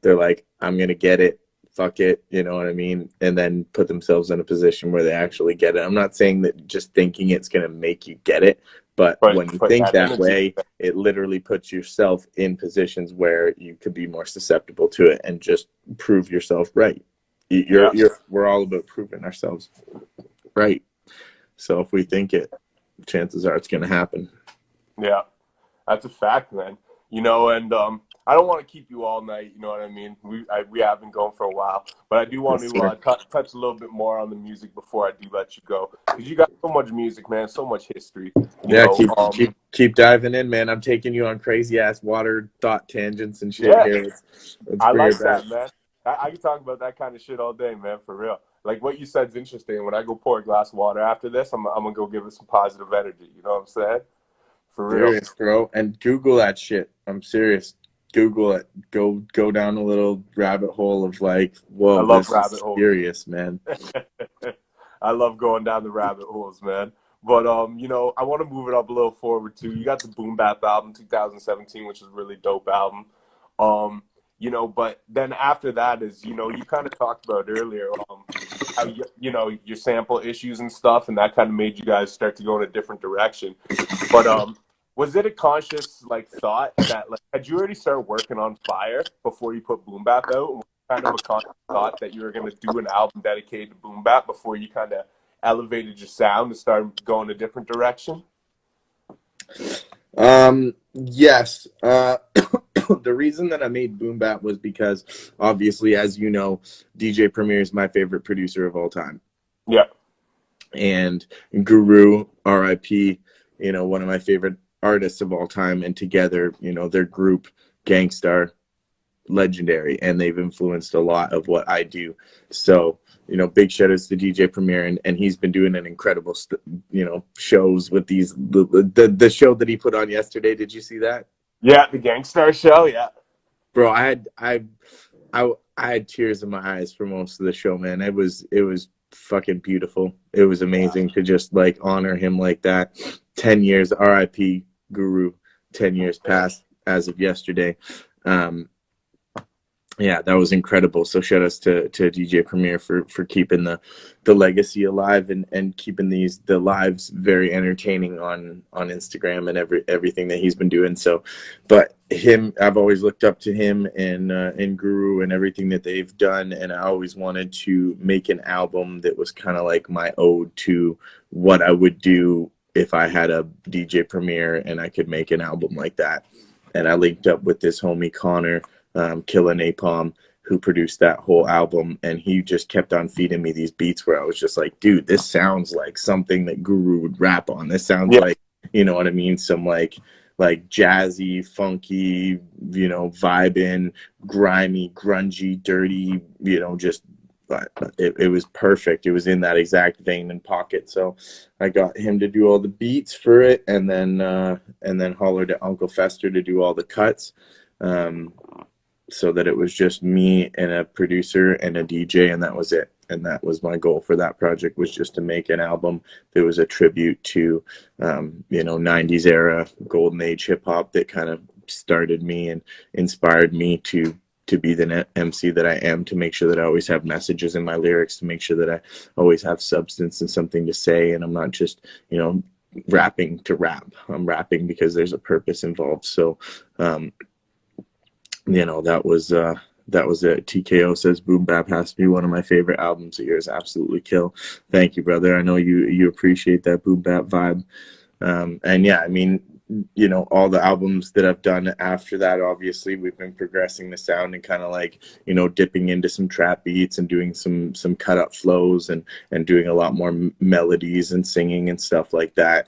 they're like, I'm gonna get it, fuck it, you know what I mean? And then put themselves in a position where they actually get it. I'm not saying that just thinking it's gonna make you get it, but when you put think that that energy. way, it literally puts yourself in positions where you could be more susceptible to it and just prove yourself right. Yeah, We're all about proving ourselves right. So if we think it, chances are it's going to happen. yeah, that's a fact, man. You know, and I don't want to keep you all night. You know what I mean? We have been going for a while, but I do want Yes, to sir. touch a little bit more on the music before I do let you go, because you got so much music, man, so much history. You Yeah, know, keep diving in, man. I'm taking you on crazy ass water thought tangents and shit yeah, here. Let's I bring it like back. that, man. I can talk about that kind of shit all day, man, for real. Like what you said's interesting. When I go pour a glass of water after this, I'm gonna go give it some positive energy. You know what I'm saying? For real. Serious, bro. And Google that shit. I'm serious. Google it. Go down a little rabbit hole of like, I whoa, love this rabbit is holes. serious, man. I love going down the rabbit holes, man. But you know, I want to move it up a little forward too. You got the Boom Bap album 2017, which is a really dope album. Um, you know, but then after that is, you know, you kind of talked about earlier, how you know, your sample issues and stuff, and that kind of made you guys start to go in a different direction. But was it a conscious like thought that like had you already started working on Fire before you put Boom Bap out? Kind of a conscious thought that you were going to do an album dedicated to boom bap before you kind of elevated your sound and started going a different direction? Yes. The reason that I made Boom Bap was because obviously, as you know, DJ Premier is my favorite producer of all time. Yeah, And Guru, RIP, you know, one of my favorite artists of all time. And together, you know, their group, Gangstar, legendary, and they've influenced a lot of what I do. So, you know, big shout outs to DJ Premier, and he's been doing an incredible, you know, shows with these, the show that he put on yesterday. Did you see that? yeah, the Gangstar Show. Yeah, Bro, I had tears in my eyes for most of the show, man. It was fucking beautiful. It was yeah, amazing to just like honor him like that. 10 years, RIP Guru. 10 years passed as of yesterday. Um, yeah, that was incredible. So shout outs to DJ Premier for keeping the legacy alive and keeping the lives very entertaining on Instagram and everything that he's been doing. So, but him, I've always looked up to him and Guru and everything that they've done, and I always wanted to make an album that was kind of like my ode to what I would do if I had a DJ Premier and I could make an album like that. And I linked up with this homie Connor, Killer Napalm, who produced that whole album, and he just kept on feeding me these beats where I was just like, dude, this sounds like something that Guru would rap on. This sounds yeah, like, you know what I mean, some like jazzy, funky, you know, vibing, grimy, grungy, dirty, you know, just it was perfect. It was in that exact vein and pocket. So I got him to do all the beats for it, and then hollered at Uncle Fester to do all the cuts. Um, so that it was just me and a producer and a DJ, and that was it. And that was my goal for that project, was just to make an album that was a tribute to, you know, 90s era golden age hip hop that kind of started me and inspired me to be the MC that I am, to make sure that I always have messages in my lyrics, to make sure that I always have substance and something to say, and I'm not just, you know, rapping to rap. I'm rapping because there's a purpose involved. So, you know, that was it. TKO says Boom Bap has to be one of my favorite albums of yours. Absolutely kill. Thank you, brother. I know you appreciate that Boom Bap vibe. And yeah, I mean, you know, all the albums that I've done after that, obviously we've been progressing the sound and kind of like, you know, dipping into some trap beats and doing some cut up flows and doing a lot more melodies and singing and stuff like that.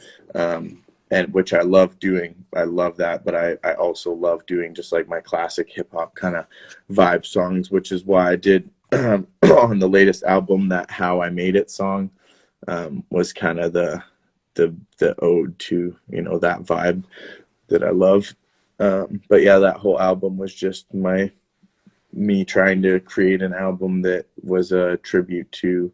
And which I love doing. I love that, but I also love doing just like my classic hip hop kind of vibe songs, which is why I did on the latest album that How I Made It song was kind of the ode to, you know, that vibe that I love. But yeah, that whole album was just me trying to create an album that was a tribute to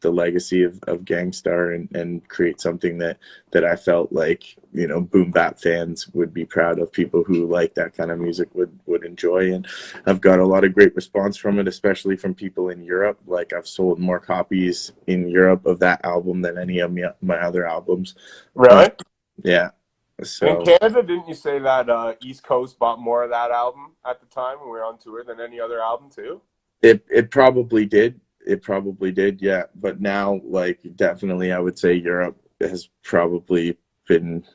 the legacy of Gangstar and create something that I felt like, you know, boom bap fans would be proud of, people who like that kind of music would enjoy. And I've got a lot of great response from it, especially from people in Europe. Like I've sold more copies in Europe of that album than any of my other albums. Really? Yeah. So in Canada, didn't you say that East Coast bought more of that album at the time when we were on tour than any other album too? it probably did. It probably did, yeah. But now, like, definitely, I would say Europe has probably been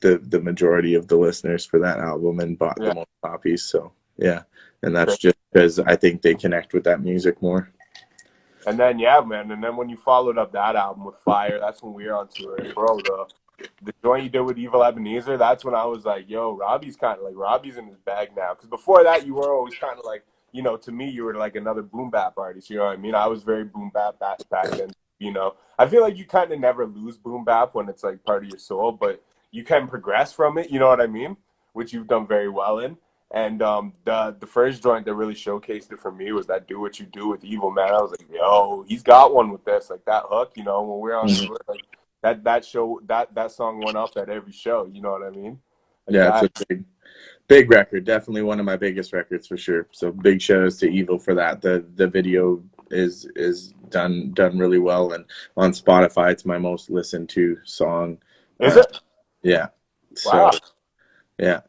the majority of the listeners for that album and bought the most copies. So yeah, and that's just because I think they connect with that music more. And then yeah, man, and then when you followed up that album with Fire, that's when we were on tour, and bro. The joint you did with Evil Ebenezer, that's when I was like, yo, Robbie's kind of like, Robbie's in his bag now. Because before that, you were always kind of like, you know, to me, you were like another boom bap artist. You know what I mean? I was very boom bap back then. You know, I feel like you kind of never lose boom bap when it's like part of your soul, but you can progress from it. You know what I mean? Which you've done very well in. And the first joint that really showcased it for me was that "Do What You Do" with Evil, man. I was like, yo, he's got one with this, like that hook. You know, when we're on tour, like that show, that song went up at every show. You know what I mean? Like Yeah, that. it's a big record. Definitely one of my biggest records for sure. So big shout outs to Evil for that. The video is done really well, and on Spotify it's my most listened to song. Is it? Yeah. Wow. So yeah.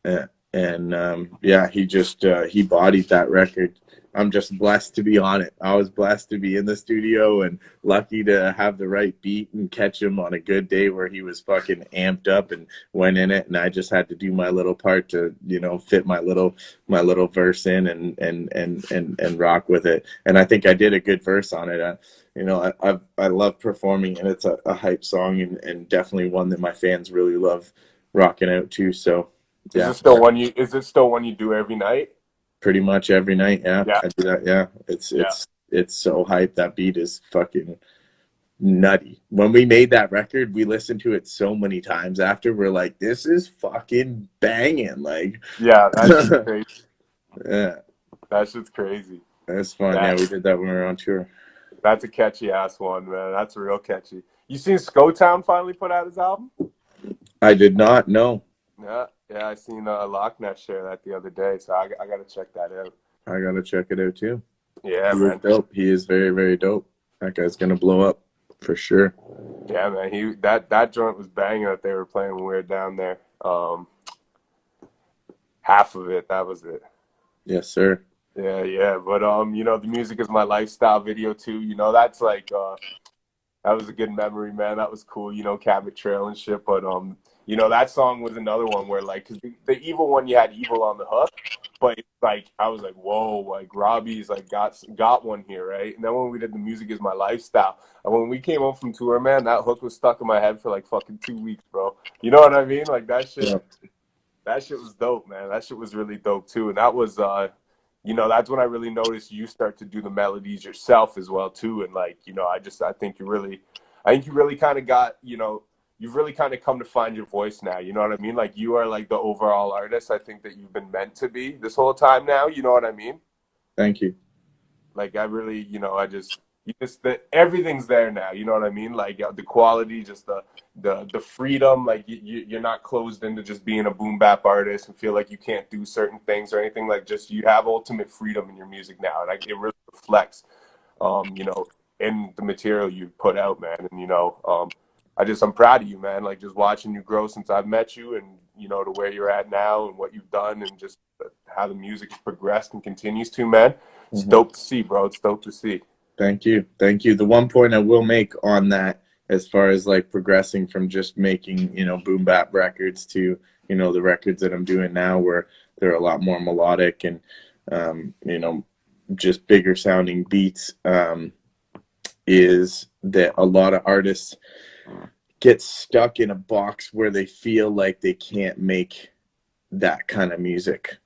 Yeah. And yeah, he bodied that record. I'm just blessed to be on it. I was blessed to be in the studio and lucky to have the right beat and catch him on a good day where he was fucking amped up and went in it, and I just had to do my little part to, you know, fit my little verse in and rock with it. And I think I did a good verse on it. You know, I love performing, and it's a hype song, and definitely one that my fans really love rocking out to. So Is yeah, it still one you? Is it still one you do every night? pretty much every night. Yeah, Yeah. I do that. Yeah, Yeah. it's so hype. That beat is fucking nutty. When we made that record, we listened to it so many times after. We're like, this is fucking banging. Like, Yeah, that's crazy. yeah, That shit's crazy. that's fun. Yeah, Yeah, we did that when we were on tour. that's a catchy ass one, man. That's real catchy. You seen Skotown finally put out his album? I did not know. Yeah, yeah, I seen Loch Ness share that the other day, so I got to check that out. I gotta check it out too. Yeah, He is man. dope. He is very, very dope. That guy's gonna blow up for sure. Yeah, man. That joint was banging that they were playing when we were down there. Half of it, that was it. Yes, sir. Yeah, yeah. But you know, the music is my lifestyle video too. You know, that's like that was a good memory, man. That was cool. You know, Cabot Trail and shit. But you know, that song was another one where like, cause the Evil one, you had Evil on the hook, but it's like I was like, whoa, like Robbie's like got one here, right? And then when we did the music is my lifestyle, and when we came home from tour, man, that hook was stuck in my head for like fucking 2 weeks, bro. You know what I mean? Like that shit. Yeah. That shit was dope, man. That shit was really dope too. And that was you know, that's when I really noticed you start to do the melodies yourself as well too. And like, you know, I think you really kind of got, you know, you've really kind of come to find your voice now. You know what I mean? Like you are like the overall artist I think that you've been meant to be this whole time now. You know what I mean? Thank you. Like I really, you know, everything's there now. You know what I mean? Like the quality, just the freedom. Like you're not closed into just being a boom bap artist and feel like you can't do certain things or anything. Like just you have ultimate freedom in your music now, and like it really reflects, you know, in the material you put out, man. And you know, I'm proud of you, man. Like just watching you grow since I've met you, and you know to where you're at now and what you've done, and just how the music has progressed and continues to, man. It's dope to see, bro. It's dope to see. Thank you. Thank you. The one point I will make on that as far as like progressing from just making, boom bap records to, the records that I'm doing now, where they're a lot more melodic and, just bigger sounding beats, is that a lot of artists get stuck in a box where they feel like they can't make that kind of music.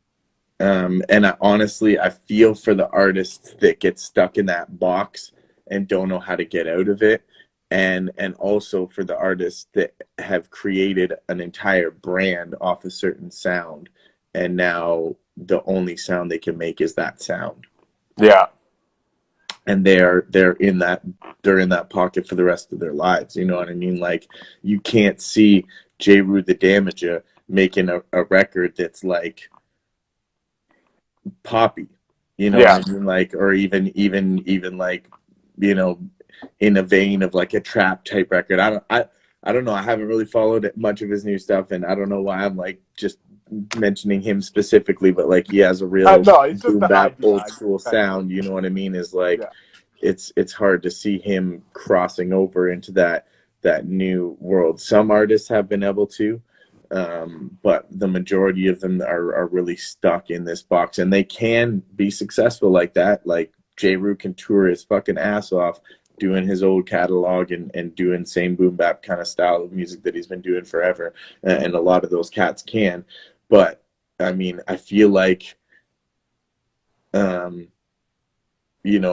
And I feel for the artists that get stuck in that box and don't know how to get out of it. And also for the artists that have created an entire brand off a certain sound, and now the only sound they can make is that sound. Yeah. And they're in that pocket for the rest of their lives. You know what I mean? Like, you can't see J. Rue the Damager making a record that's like poppy, you know Yeah. what I mean? Like, or even like, in a vein of like a trap type record. I don't know. I haven't really followed much of his new stuff, and I don't know why I'm like just mentioning him specifically, but like he has a real No, it's just boom the bap idea. old school sound. You know what I mean? Is like, Yeah. it's hard to see him crossing over into that new world. Some artists have been able to, but the majority of them are really stuck in this box, and they can be successful like that. Like, J. Rue can tour his fucking ass off doing his old catalog and doing same boom bap kind of style of music that he's been doing forever, and a lot of those cats can. But I mean, I feel like, um,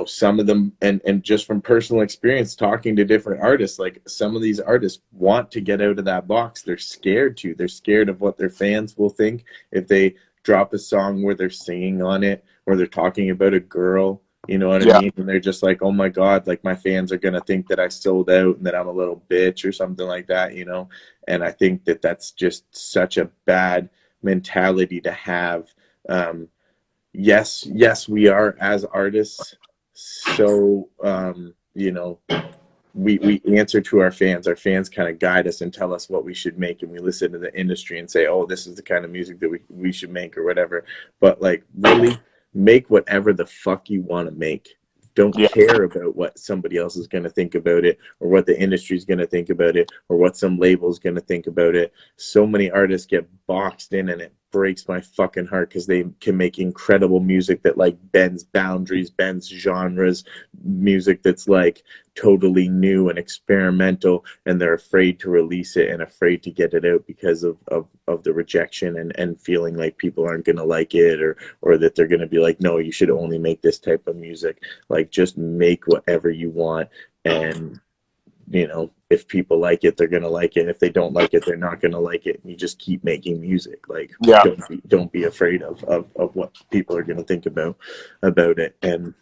some of them, and just from personal experience talking to different artists, like, some of these artists want to get out of that box. They're scared to. They're scared of what their fans will think if they drop a song where they're singing on it, or they're talking about a girl, you know what I Yeah. mean? And they're just like, oh my God, like, my fans are going to think that I sold out and that I'm a little bitch or something like that, And I think that that's just such a bad mentality to have. Yes, we are, as artists, so, we answer to our fans. Our fans kind of guide us and tell us what we should make, and we listen to the industry and say, oh, this is the kind of music that we should make or whatever. But like, really, make whatever the fuck you want to make. Don't Yeah. care about what somebody else is going to think about it, or what the industry is going to think about it, or what some label is going to think about it. So many artists get boxed in, and it breaks my fucking heart, because they can make incredible music that like bends boundaries, bends genres, music that's like totally new and experimental, and they're afraid to release it and afraid to get it out because of the rejection, and feeling like people aren't going to like it, or that they're going to be like, no, you should only make this type of music. Like, just make whatever you want, and if people like it, they're gonna like it. If they don't like it, they're not gonna like it. And you just keep making music. Like, Yeah. don't be afraid of what people are gonna think about it. And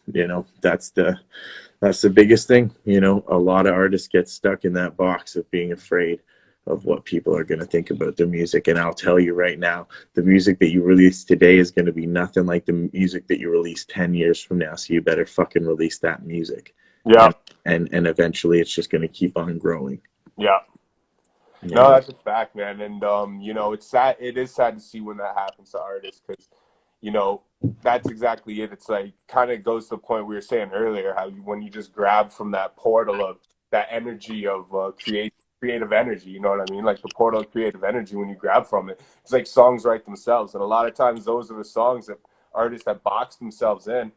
that's the biggest thing. A lot of artists get stuck in that box of being afraid of what people are going to think about their music. And I'll tell you right now, the music that you release today is going to be nothing like the music that you release 10 years from now. So you better fucking release that music. Yeah. And eventually it's just going to keep on growing. Yeah. No, Yeah. that's a fact, man. And it's sad. It is sad to see when that happens to artists, because, that's exactly it. It's like, kind of goes to the point we were saying earlier, how when you just grab from that portal of that energy of creative energy, you know what I mean? Like the portal of creative energy, when you grab from it, it's like songs write themselves. And a lot of times those are the songs that artists that box themselves in,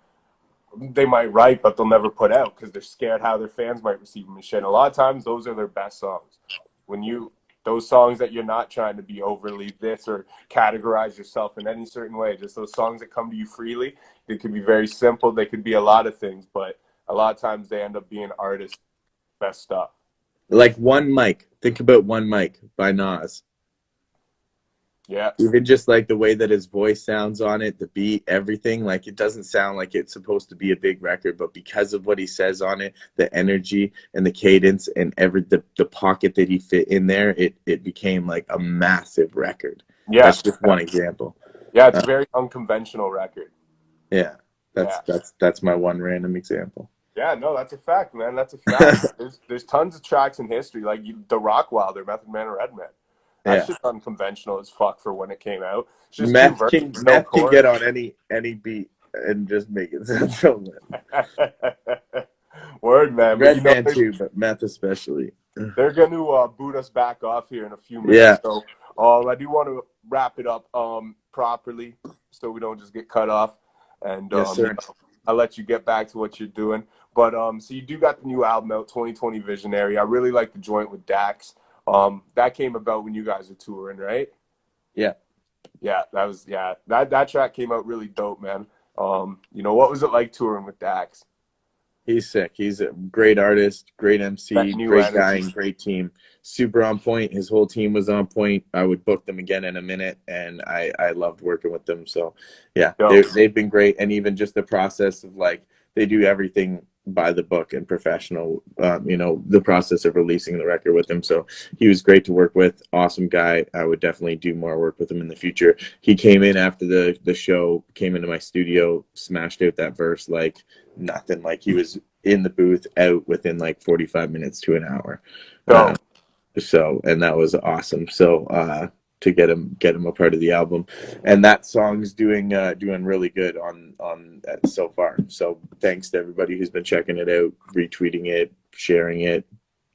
they might write, but they'll never put out because they're scared how their fans might receive them and shit. And a lot of times those are their best songs. When those songs that you're not trying to be overly this or categorize yourself in any certain way, just those songs that come to you freely. They could be very simple. They could be a lot of things, but a lot of times they end up being artists' best stuff. Like One Mic. Think about One Mic by Nas. Yeah. Even just like the way that his voice sounds on it, the beat, everything, like, it doesn't sound like it's supposed to be a big record, but because of what he says on it, the energy and the cadence and the pocket that he fit in there, it became like a massive record. Yeah. That's just one example. Yeah, it's a very unconventional record. Yeah, Yeah. that's my one random example. Yeah, no, that's a fact, man. That's a fact. There's tons of tracks in history, like the Rockwilder, Method Man and Redman. That Yeah, shit's unconventional as fuck for when it came out. It's just two meth verses, can no meth can chorus. get on any beat and just make it sound so good. Word, man. But you know, Redman too, but meth especially. they're going to boot us back off here in a few minutes. Yeah. So I do want to wrap it up properly so we don't just get cut off. And Yes, sir. you know, I'll let you get back to what you're doing. But so you do got the new album out, 2020 Visionary. I really like the joint with Dax. That came about when you guys were touring, right? Yeah. Yeah, that track came out really dope, man. You know, what was it like touring with Dax? He's sick. He's a great artist, great That MC, new great guy, energy. and great team. Super on point. His whole team was on point. I would book them again in a minute, and I loved working with them. So, yeah, Yo, they've been great. And even just the process of like they do everything by the book and professional. You know, the process of releasing the record with him. So he was great to work with. Awesome guy. I would definitely do more work with him in the future. He came in after the show, came into my studio, smashed out that verse like nothing. Like he was in the booth out within like 45 minutes to an hour. dope. So and that was awesome. So to get him a part of the album, and that song's doing really good on so far. So thanks to everybody who's been checking it out, retweeting it, sharing it,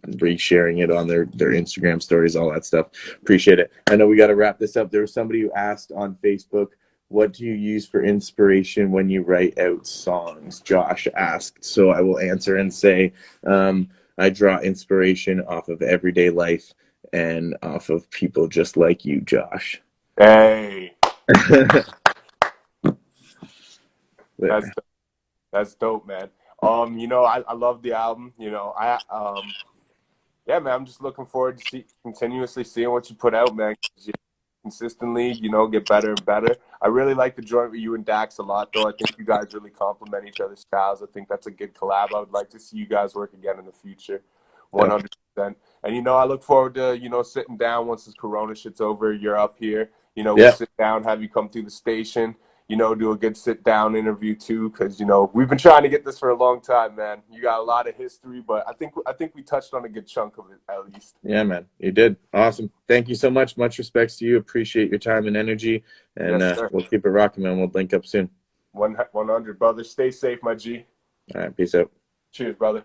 resharing it on their Instagram stories, all that stuff. Appreciate it. I know we got to wrap this up. There was somebody who asked on Facebook, what do you use for inspiration when you write out songs? Josh asked. So I will answer and say, I draw inspiration off of everyday life and off of people just like you, Josh. Hey, There. that's dope, man. You know, I love the album. You know, yeah, man, I'm just looking forward to continuously seeing what you put out, man. You consistently, you know, get better and better. I really like the joint with you and Dax a lot, though. I think you guys really complement each other's styles. I think that's a good collab. I would like to see you guys work again in the future, 100%. And you know, I look forward to sitting down once this Corona shit's over. You're up here. You know, we'll Yeah. sit down, have you come through the station. You know, do a good sit down interview too, because you know we've been trying to get this for a long time, man. You got a lot of history, but I think we touched on a good chunk of it at least. Yeah, man, you did. Awesome. Thank you so much. Much respects to you. Appreciate your time and energy. And Yes, sir. we'll keep it rocking, man. We'll link up soon. 100, brother. Stay safe, my G. All right. Peace out. Cheers, brother.